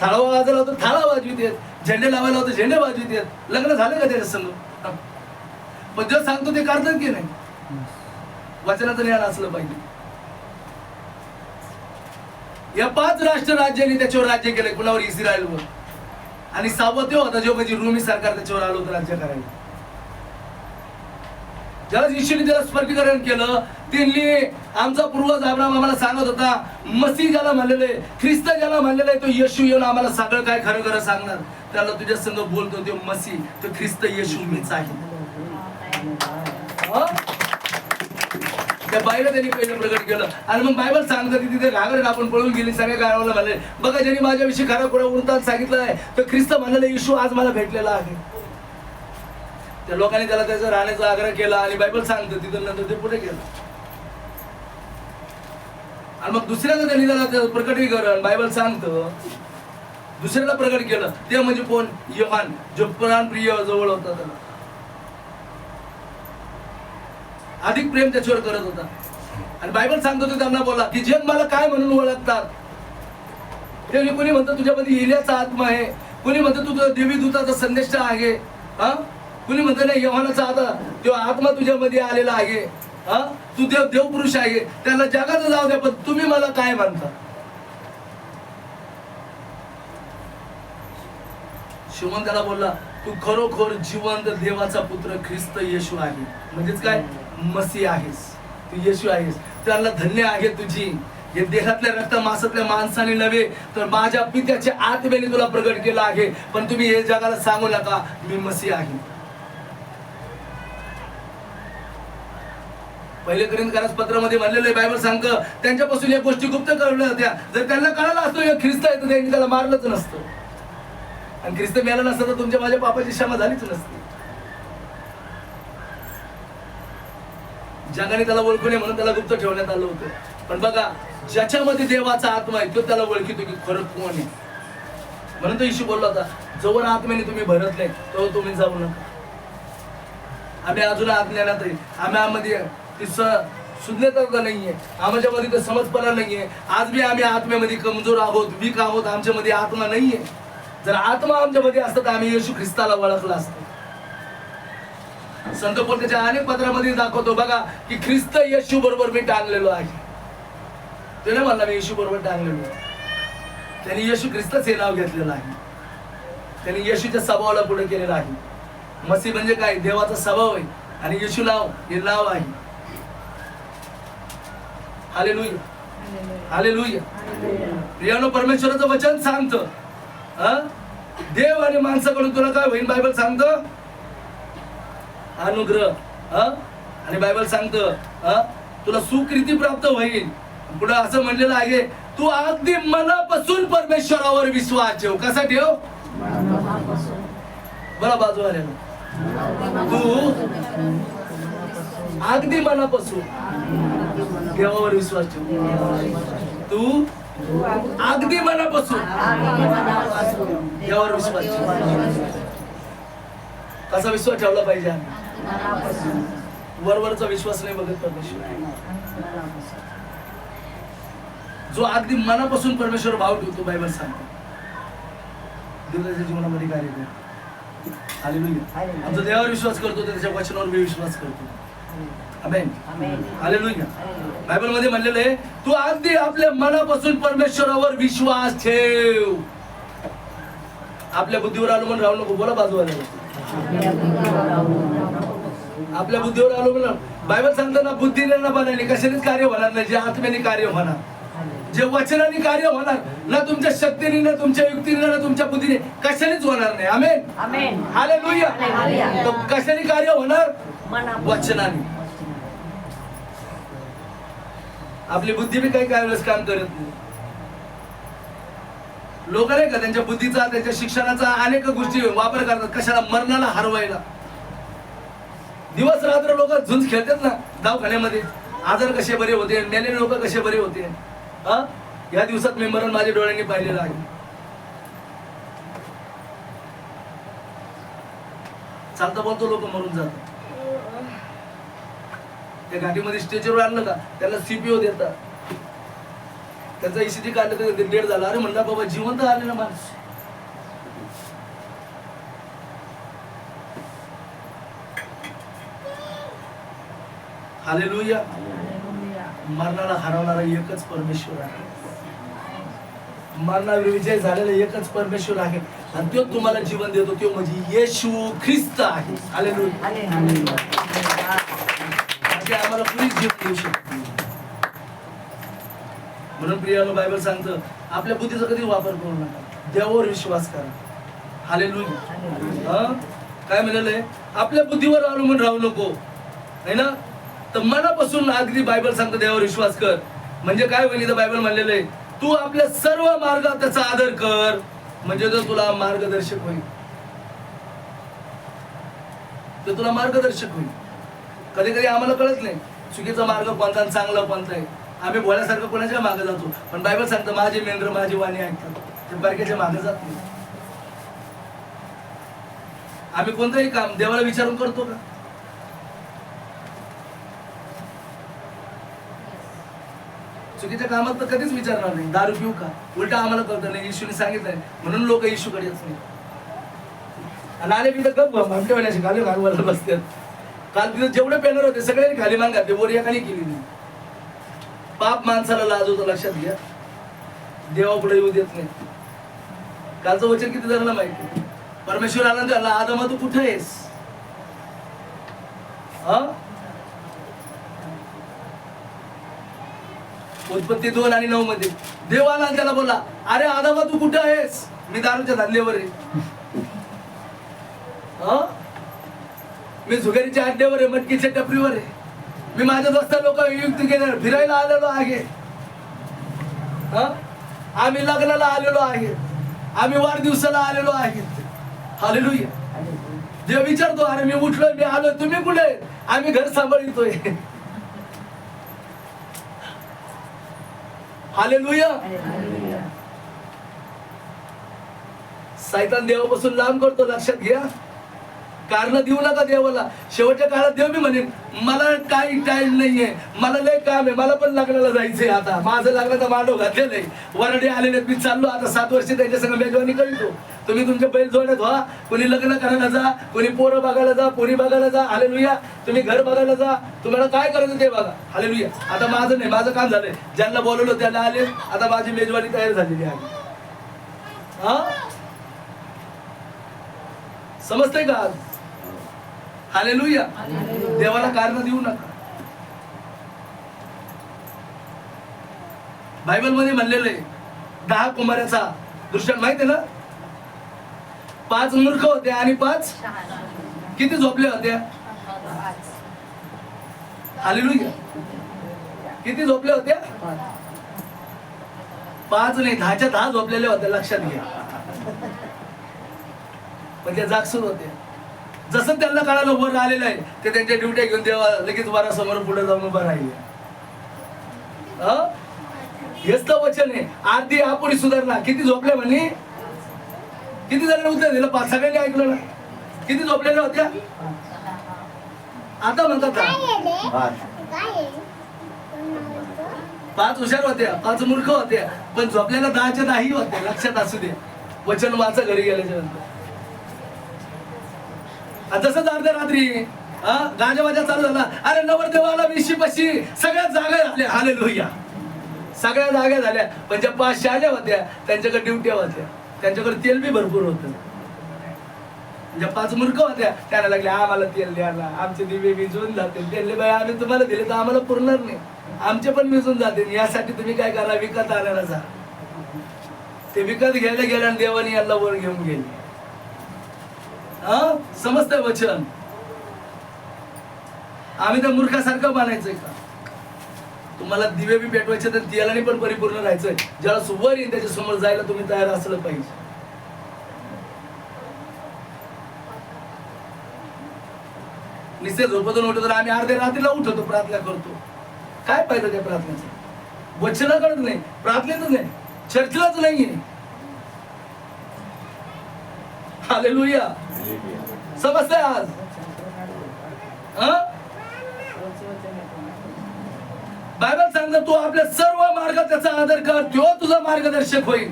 थाळा वाजला होता थाळा वाजवित येत, झेंडे लावायला होतं झेंडे वाजवित येत. लग्न झालं का त्याच्या संग? पण जे सांगतो ते करतात की नाही? वचनाचं ज्ञान असलं पाहिजे. या 5 राष्ट्र राज्यांनी त्याच्यावर राज्य केलं. कुणावर? इस्रायलवर. आणि 6वा तो होता जो म्हणजे रोमी सरकार त्याच्यावर आलं होतं राज्य करायला. ज्याला येशूने त्याला स्पष्टीकरण केलं, त्यांनी आमचा पूर्वज अब्राहम आम्हाला सांगत होता, मसीह ज्याला म्हणलेलं आहे, ख्रिस्त ज्याला म्हणलेलं आहे, तो येशू येऊन आम्हाला सगळं काय खरं खरं सांगणार. त्याला तुझ्या संग बोलतो तो मसीह, तो ख्रिस्त येशू मीच आहे. त्या बाईला त्यांनी पहिलं प्रकट केलं. आणि मग बायबल सांगतं की तिथे घाबरून आपण पळून गेली. सगळ्या गावाला म्हणले, बघा ज्यांनी माझ्याविषयी खरा खोडा उरतात सांगितलं आहे, तो ख्रिस्त म्हणलेला येशू आज मला भेटलेला आहे. त्या लोकांनी त्याला त्याचा राहण्याचा आग्रह केला. आणि बायबल सांगतं तिथून नंतर ते पुढे गेलं. आणि मग दुसऱ्याला त्यांनी त्याला प्रकटीकरण बायबल सांगतं दुसऱ्याला प्रकट केलं. ते म्हणजे कोण? योहान, जो प्राणप्रिय जवळ होता. त्याला अधिक प्रेम त्याच्यावर करत होता. आणि बायबल सांगतो तो त्यांना बोला की जग मला काय म्हणून ओळखतात. ते कोणी म्हणतं तुझ्यामध्ये एलियाचा आत्मा आहे, कोणी म्हणतं तू देवी दूताचा संदेश आहे, हा, कुणी म्हणतं नाही योहानाचा आता तो आत्मा तुझ्यामध्ये आलेला आहे, हा, तू देवपुरुष आहे. त्याला जगाचं जाऊ द्या, पण तुम्ही मला काय म्हणता? शिमोन त्याला बोलला, तू खरोखर जिवंत देवाचा पुत्र ख्रिस्त येशू आहे. म्हणजेच काय? मसीह आहेस, तू येशू आहेस. त्याला धन्य आहे तुझी. हे देहातल्या रक्त मांसातल्या माणसाने नव्हे, तर माझ्या पित्याच्या आत्म्याने तुला प्रगट केला आहे. पण तुम्ही हे जगाला सांगू नका मी मसीह आहे. पहिले कोरिंथीय पत्रामध्ये म्हणलेलं बायबल सांगतं त्यांच्यापासून या गोष्टी गुप्त करल्या होत्या. जर त्यांना कळालं असतं हे ख्रिस्त आहे तर त्यांनी त्याला मारलंच नसतं. आणि ख्रिस्त मेला नसतं तर तुमच्या माझ्या पापाची क्षमा झालीच नसती. जगाने त्याला ओळखू नये म्हणून त्याला गुप्त ठेवण्यात आलं होतं. पण बघा, ज्याच्यामध्ये देवाचा आत्मा आहे तो त्याला ओळखितो की खरं कोण आहे. म्हणून तो येशू बोलला होता, जोवर आत्म्याने तुम्ही भरत नाही तेव्हा तुम्ही जाऊ नका. आम्ही अजून अज्ञानात आहे. आम्ही ती शुद्धता नाहीये, आमच्यामध्ये तर समजपणा नाहीये. आज बी आम्ही आत्म्यामध्ये कमजोर आहोत, वीक आहोत. आमच्यामध्ये आत्मा नाहीये. जर आत्मा आमच्यामध्ये असतं तर आम्ही येशू ख्रिस्ताला ओळखला असतो. संत पौल त्याच्या अनेक पत्रामध्ये दाखवतो बघा की ख्रिस्त येशू बरोबर मी टांगलेलो आहे. ते नाही म्हणला मी येशू बरोबर टांगलेलो आहे. त्यांनी येशू ख्रिस्तच हे नाव घेतलेलं आहे. त्यांनी येशूच्या स्वभावाला पुढे केलेलं आहे. मसीह म्हणजे काय? देवाचा स्वभाव आहे. आणि येशू नाव हे नाव आहे. Hallelujah, hallelujah. प्रियानो, परमेश्वराचं वचन सांगतं देव आणि माणसाकडून तुला काय होईल? बायबल सांगतं अनुग्रह. आणि बायबल सांगतं तुला सुकृती प्राप्त होईल. पुढे असं म्हणलेलं आहे, तू अगदी मनापासून परमेश्वरावर विश्वास ठेव. कसा ठेव? बरा बाजू आले ना. तू अगदी मनापासून देवावर विश्वास ठेव. तू अगदी मनापासून देवावर विश्वास ठेव. कसा विश्वास ठेवला पाहिजे? वरवरचा विश्वास नाही बघत परमेश्वर. जो अगदी मनापासून परमेश्वर भाव ठेवतो बायबल सांगतो दिवसाच्या जीवनामध्ये कार्य करतो. हालेलुया. आमचा देवावर विश्वास करतो त्याच्या वचनावर मी विश्वास करतो. आमेन, हालेलुया. बायबल मध्ये म्हणलेलं आहे, तू अगदी आपल्या मनापासून परमेश्वरावर विश्वास ठेव. आपल्या बुद्धीवर अवलंबून राहू नको. बोला बाजूवाल्याला, आपल्या बुद्धीवर अवलंबून. बायबल सांगताना बुद्धीने न बनाने कशानेच कार्य होणार नाही, जे आत्म्याने कार्य होणार, जे वचनाने कार्य होणार. ना तुमच्या शक्तीने, ना तुमच्या युक्तीने, ना तुमच्या बुद्धीने, कशानेच होणार नाही. आमेन, आमेन, हालेलुया. कशाने कार्य होणार? वचनाने. आपली बुद्धी बी काही वेळेस काम करत नाही. लोक नाही का त्यांच्या बुद्धीचा, त्यांच्या शिक्षणाचा अनेक गोष्टी वापर करतात. कशाला? मरणाला हरवायला. दिवस रात्र लोक झुंज खेळतात ना दवाखान्यामध्ये. आजार कसे बरे होते, मेलेले लोक कसे बरे होते. या दिवसात मी मरण माझ्या डोळ्यांनी पाहिलेलं आहे. चालता बोलतो लोक मरून जातात. त्या घाटीमध्ये स्टेजवर आणलं का त्याला सीपीओ देतात. त्याचा ईसीजी काढलं तर डेट झाला. अरे म्हणला बाबा जिवंत आले ना माणूस. हालेलुया. मरणाला हरवणारा एकच परमेश्वर आहे. मरणावर विजय झालेला एकच परमेश्वर आहे आणि तो तुम्हाला जीवन देतो, तो म्हणजे येशू ख्रिस्त आहे. हालेलुया. म्हणजे आम्हाला कुणीच जीवन देऊ शकत नाही. म्हणून प्रियानो बायबल सांगतं आपल्या बुद्धीचा कधी वापर करू नका, देवावर विश्वास करा. हालेलुया. काय म्हणालंय, आपल्या बुद्धीवर अवलंबून राहू नको, है ना. तर मनापासून अगदी बायबल सांगतं देवावर विश्वास कर. म्हणजे काय होईल, बायबल म्हणलेलं आहे तू आपल्या सर्व मार्गात त्याचा आदर कर, म्हणजे तो तुला मार्गदर्शक होईल. तो तुला मार्गदर्शक होईल. कधी कधी आम्हाला कळत नाही चुकीचा मार्ग कोणता आणि चांगला कोणता आहे. आम्ही बोलासारखं कोणाच्या मागे जातो, पण बायबल सांगतं माझे मेंढर माझी वाणी ऐकतात, ते बारक्याच्या मागे जात नाही. आम्ही कोणतंही काम देवाला विचारून करतो का? चुकीच्या कामात तर कधीच विचारणार नाही. दारू पिऊ का, उलटा आम्हाला कळतं नाही, येशूने सांगितलंय म्हणून लोक येशूकडे येत नाही. आणि आले मी तर गप्प आमच्या वेळेला खाली मागवायला बसतात. काल तिथे जेवढे पेनर होते सगळे खाली मागा, ते वर एकाने केली नाही. पाप माणसाला लाज होतं, लक्षात घ्या. देवा पुढे येऊ देत नाही. कालचं वचन किती जणांना माहिती, परमेश्वर आनंद आला आदमा तू कुठे आहेस. उत्पत्ती 2 आणि 9 मध्ये देव आला आणि त्याला बोला, अरे आदमा तू कुठे आहेस, मी दारूच्या धंद्यावर आहे, मी झुगारीच्या अड्ड्यावर आहे, मटकीच्या टपरीवर आहे, मी माझ्या दोस्ता लोक युक्त केले फिरायला आलेलो आहे, आम्ही लग्नाला आलेलो आहे, आम्ही वाढदिवसाला आलेलो आहे. हालेलुया. देव विचारतो, अरे मी उठलोय, मी आलोय, तुम्ही कुठे, आम्ही घर सांभाळतोय. हालेलुया. सैतान देवापासून लांब करतो, लक्षात घ्या. कारण देऊ नका देवाला. शेवटच्या काळात देव मी म्हणेन मला काही टाइम नाहीये, मला लय काम आहे, मला पण लग्नाला जायचंय, आता माझं लग्नाचा मांडव घातलेलं आहे, वरडे आलेले, मी चाललो आता 7 वर्ष त्यांच्या संग मेजवानी करीतो. तुम्ही तुमच्या बैल जोड्यात व्हा, कोणी लग्न करायला जा, कोणी पोरं बघायला जा, पोरी बघायला जा. हालेलुया. तुम्ही घर बघायला जा, तुम्हाला काय करायचं ते बघा. हालेलुया. आता माझं नाही, माझं काम झालंय, ज्यांना बोलवलं त्यांना आले, आता माझी मेजवानी तयार झालेली आहे. समजतंय का? हालेलुया. देवाला कारण देऊ नका. बायबल मध्ये म्हणलेलं आहे 10 कुमाराचा दृष्टांत माहिती आहे ना. 5 मूर्ख होते आणि 5 किती झोपल्या होत्या. हालेलुया. किती झोपल्या होत्या? 5 नाही, 10च्या 10 झोपलेल्या होत्या, लक्षात घ्या. पण त्या जागसूर होत्या. जसं त्यांना कळालं वर आलेलं आहे, ते त्यांच्या ड्युट्या घेऊन देवा लगेच वरासमोर पुढे जाऊन उभं राहिले. हेच तर वचन आहे. आरती आपुरी सुधारणा. किती झोपल्या म्हणे, किती जणांनी उत्तर दिलं? 5 सगळ्यांनी ऐकलं ना. किती झोपलेल्या होत्या? आता म्हणतात 5 हुशार होत्या, 5 मूर्ख होत्या, पण झोपलेल्या 10च्या 10 होत्या. लक्षात असू दे. वचन वाचा घरी गेल्याच्या नंतर. जसंच अर्ध्या रात्री गाजावाजा चालू झाला, अरे नवरदेवाला विशीपाशी सगळ्या जागा झाल्या. हालेलुया. सगळ्या जागा झाल्या, पण ज्या 5 शाल्या होत्या त्यांच्याकडे ड्युट्या होत्या, त्यांच्याकडे तेल बी भरपूर होतं. ज्या 5 मूर्ख होत्या त्यांना लागले आम्हाला तेल द्यायला, आमचे दिवे विजून जातील. तेल बाई आम्ही तुम्हाला दिले तर आम्हाला पुरणार नाही, आमचे पण विजून जातील, यासाठी तुम्ही काय करा, विकत आणायला जा. ते विकत घ्यायला गेल्या आणि देवानी याला वर घेऊन गेले. समजतंय वचन? आम्ही त्या मूर्खासारखं मानायचंय का? तुम्हाला दिवे बी पेटवायचे तर तेलाने पण परिपूर्ण राहायचंय. ज्याला सुवर येईल त्याच्या समोर जायला तुम्ही तयार असलं पाहिजे. निश्चित झोपतून उठतो तर आम्ही अर्ध्या रात्रीला उठवतो, प्रार्थना करतो. काय पाहिजे त्या प्रार्थनेचं? वचन कळत नाही, प्रार्थनेच नाही, चर्चलाच नाहीये. हालेलुया. समजतंय आज? बायबल सांगतं तू आपल्या सर्व मार्गात त्याचा आदर कर, तो तुझा मार्गदर्शक होईल.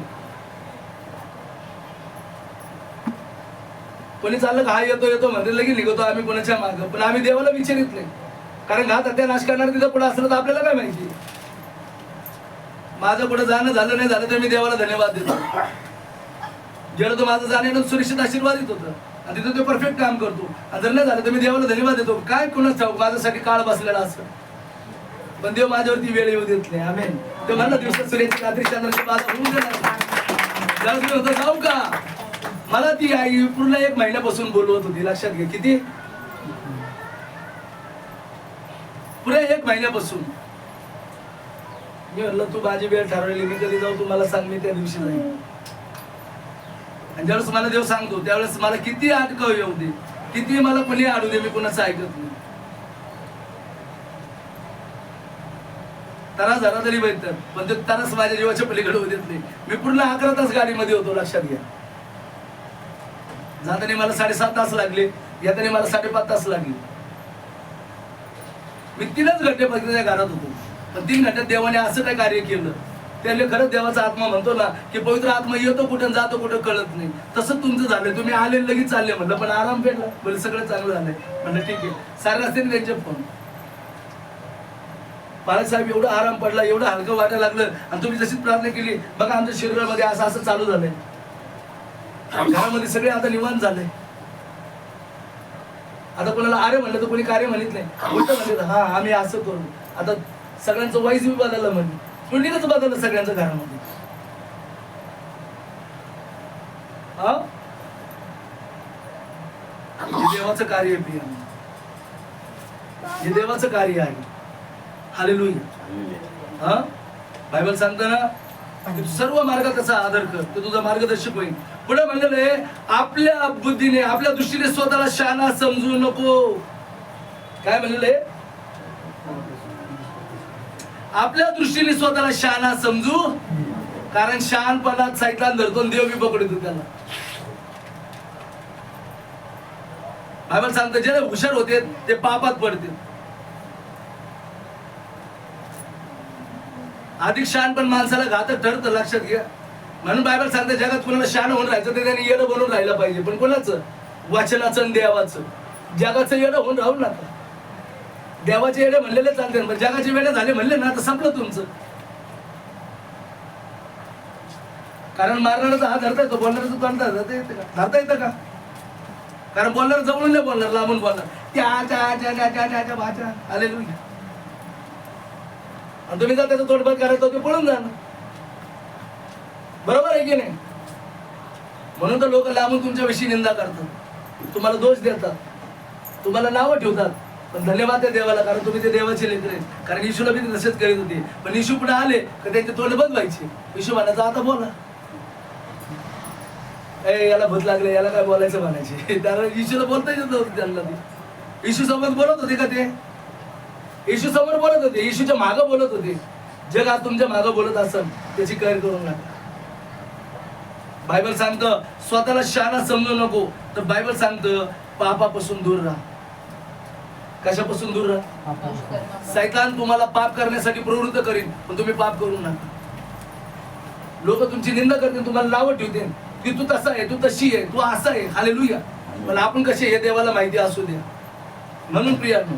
कोणी चाललं का हा येतो येतो म्हणते लगेच निघतो आम्ही कोणाच्या मार्ग, पण आम्ही देवाला विचारित नाही. कारण घात हत्या नाश करणार तिथं पुढे असलं तर आपल्याला काय माहिती. माझं पुढे जाणं झालं नाही झालं तर मी देवाला धन्यवाद देतो. गेलं तर माझं जाणं सुरक्षित आशीर्वादित होतं आणि तिथं तो परफेक्ट काम करतो. आणि जर नाही झालं तर मी देवाला धन्यवाद देतो. काय कोणाच ठाऊक माझ्यासाठी काळ बसलेला असं, पण देव माझ्यावरती वेळ येऊ देत नाही. आमेन. ते म्हणलं दिवसात सूर्याची रात्री चंद्राची बाधा होऊ देणार होतं. जाऊ का, मला ती आई पूर्ण 1 महिन्यापासून बोलवत होती. लक्षात घे किती, पुढे 1 महिन्यापासून. मी म्हणलं तू माझी वेळ ठरवली, मी कधी जाऊ तू मला सांग, मी त्या दिवशी जाईल. आणि ज्यावेळेस मला देव सांगतो त्यावेळेस मला किती अटकाव येऊ दे, किती मला कोणी अडू दे, मी कोणाचं ऐकत नाही. तरास झाला तरी बेहतर, पण ते तरास माझ्या जीवाच्या पलीकडे होऊ देत नाही. मी पूर्ण 11 तास गाडीमध्ये होतो. लक्षात घ्या. जाताना मला 7.5 तास लागले, येताना मला 5.5 तास लागले. मी 3च घंटे फक्त त्या घरात होतो, पण 3 घंट्यात देवाने असं काय कार्य केलं. त्याने खरंच देवाचा आत्मा म्हणतो ना की पवित्र आत्मा येतो कुठं जातो कुठं कळत नाही. तसं तुमचं झालं. तुम्ही आले लगेच चालले. म्हणलं पण आराम भेटला, म्हणजे सगळं चांगलं झालंय. म्हणलं ठीक आहे. सारे असते त्यांचे फोन, बाळासाहेब एवढा आराम पडला, एवढं हलकं वाटायला लागलं. आणि तुम्ही जशी प्रार्थना केली बघा आमच्या शरीरामध्ये असं असं चालू झालंय. घरामध्ये सगळे आता निवांत झालंय. आता कोणाला आरे म्हणलं तर कोणी कार्य म्हणत नाही. उलट म्हणत हा आम्ही असं करू. आता सगळ्यांचं वाईस बी बदललं, म्हणजे ट्वेंटीच बदललं सगळ्यांचं घरामध्ये. हा हे देवाचं कार्य आहे प्रिय, हे देवाचं कार्य आहे. हालेलुया. हा बायबल सांगतं ना सर्व मार्गाचा आदर कर, तो तुझा मार्गदर्शक होईल. पुढे म्हणलेलं आहे आपल्या बुद्धीने आपल्या दृष्टीने स्वतःला शहाणा समजू नको. काय म्हणलेलं आहे? आपल्या दृष्टीने स्वतःला शहाणा समजू, कारण शहाणपणात सैतान धरतो, देव बी पकडतो त्याला. बायबल सांगतं जे हुशार होते ते पापात पडते. अधिक शहाणपण माणसाला घातक ठरतं. लक्षात घ्या. म्हणून बायबल सांगते जगात कोणाला शहाण होऊन राहायचं ते त्याने येडं बनवून राहिलं पाहिजे. पण कोणाचं? वचनाचं आणि देवाचं. जगाचं येडं होऊन राहू नका. देवाचे येडे म्हणलेले चालते, पण जगाचे वेडे झाले म्हणले ना तर संपलं तुमचं. कारण मारणारा हात धरता येतो, बोलणाऱ्याचं तोंड धरता येतं का? कारण बोलणार जवळून नाही बोलणार, लांबून बोलणार. त्या भाषा हालेलुया. आणि तुम्ही जर त्याचं तोडपात करायचं ते पळून जाणार. बरोबर आहे की नाही? म्हणून तर लोक लांबून तुमच्याविषयी निंदा करतात, तुम्हाला दोष देतात, तुम्हाला नावं ठेवतात. पण धन्यवाद त्या देवाला, कारण तुम्ही ते देवाचे लेकर आहेत. कारण येशूला बी तसेच करीत होते, पण येशू पुढे आले तर त्यांचे तोंड बंद व्हायचे. येशू म्हणायचं आता बोला, याला भूत लागले, याला काय बोलायचं म्हणायचे. कारण येशूला बोलता येत होतं त्यांना. ते येशू सोबत बोलत होते का? ते येशू समोर बोलत होते, येशूच्या मागं बोलत होते. जग आज तुमच्या मागं बोलत असेल त्याची कैर करू नका. बायबल सांगतं स्वतःला शहाणा समजू नको, तर बायबल सांगतं पापापासून दूर राहा. कशापासून दूर राहा? सैतान तुम्हाला पाप करण्यासाठी प्रवृत्त करीन, पण तुम्ही पाप करू नका. लोक तुमची निंदा करतील, तुम्हाला नावं ठेवतील की तू तसा आहे, तू तशी आहे, तू असा आहे. हालेलुया. पण आपण कसे हे देवाला माहिती असू द्या. म्हणून प्रियांनो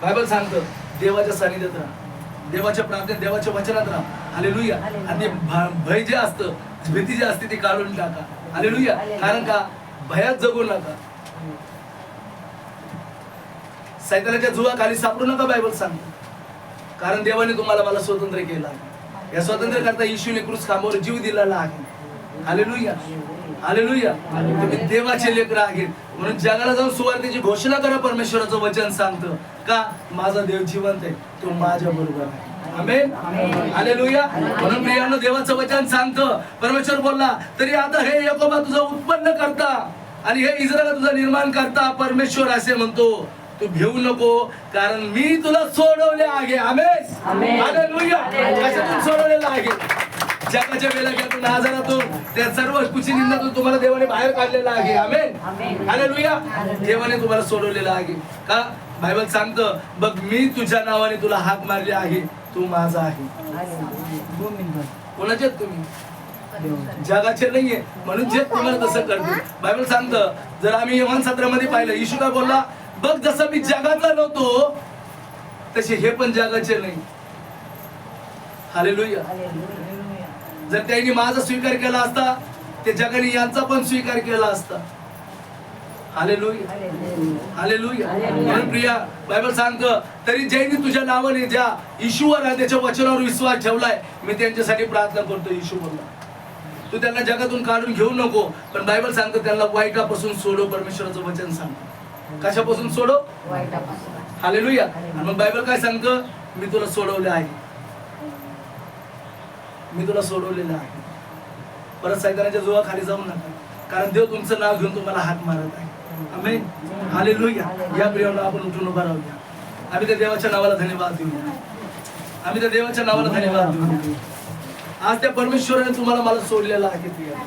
बायबल सांगतं देवाच्या सानिध्यात राहा, देवाच्या प्रार्थनेत, देवाच्या वचनात राहा. हालेलुया. आणि भय जे असतं, भीती जी असते ती काढून टाका. हालेलुया. कारण का? भयात जगू नका, सैतानाच्या जुवाखाली सापडू नका. बायबल सांगतं कारण देवाने तुम्हाला मला स्वतंत्र केलं आहे. या स्वातंत्र्य करता येशूने क्रूस खांबावर जीव दिलेला आहे. हालेलुया. हालेलुया. तुम्ही देवाचे लेकरं आहेत, म्हणून जगाला जाऊन सुवार्तेची घोषणा करा. परमेश्वराचं वचन सांगतं का माझा देव जिवंत आहे, तो माझ्या बरोबर आहे. आमेन. हालेलुया. म्हणून प्रियांनो देवाचं वचन सांगतं, परमेश्वर बोलला तरी आता हे याकोबा तुझं उत्पन्न करता आणि हे इस्रायला तुझा निर्माण करता. परमेश्वर असे म्हणतो तू घेऊ नको, कारण मी तुला सोडवले आहे. आमेन. हालेलुया. कशातून सोडवलेलं आहे? जगाच्या बेलाक्यातून, आजारातून, त्या सर्व कुचिनिंदातून तुम्हाला देवाने बाहेर काढलेलं आहे. आमेन. हालेलुया. देवाने तुम्हाला सोडवलेलं आहे का? बायबल सांगतं बघ मी तुझ्या नावाने तुला हाक मारली आहे, तू माझा आहे. कोणाचे तुम्ही? जगाचे नाहीये, म्हणून जे तुम्हाला तसं करतो. बायबल सांगतं जर आम्ही योहान 17 मध्ये पाहिलं, येशू काय बोलला? बघ जसं मी जगाचा नव्हतो तसे हे पण जगाचे नाही. हालेलुया. जर त्यांनी माझा स्वीकार केला असता ते जगाने यांचा पण स्वीकार केला असता. हालेलुया. हालेलुया. म्हणून प्रिया बायबल सांगतं तरी ज्यांनी तुझ्या नावाने ज्या येशूवर आणि त्याच्या वचनावर विश्वास ठेवलाय मी त्यांच्यासाठी प्रार्थना करतो. येशू बोलला तू त्यांना जगातून काढून घेऊ नको, पण बायबल सांगतं त्यांना वाईटापासून सोडव. परमेश्वराचं वचन सांगतं कशापासून सोडव? वाईटापासून. हालेलुया. आणि मग बायबल काय सांगतं? मी तुला सोडवले आहे. मी तुला सोडवलेलं आहे. परत सैतानाच्या जुवाखाली जाऊ नका, कारण देव तुमचं नाव घेऊन तुम्हाला हात मारत आहे. आमेन. हालेलुया. या प्रियाला आपण उठून उभा राहूया. आम्ही त्या देवाच्या नावाला धन्यवाद देऊया. आम्ही त्या देवाच्या नावाला धन्यवाद देऊया. आज त्या परमेश्वराने तुम्हाला मला सोडलेला आहे प्रिया.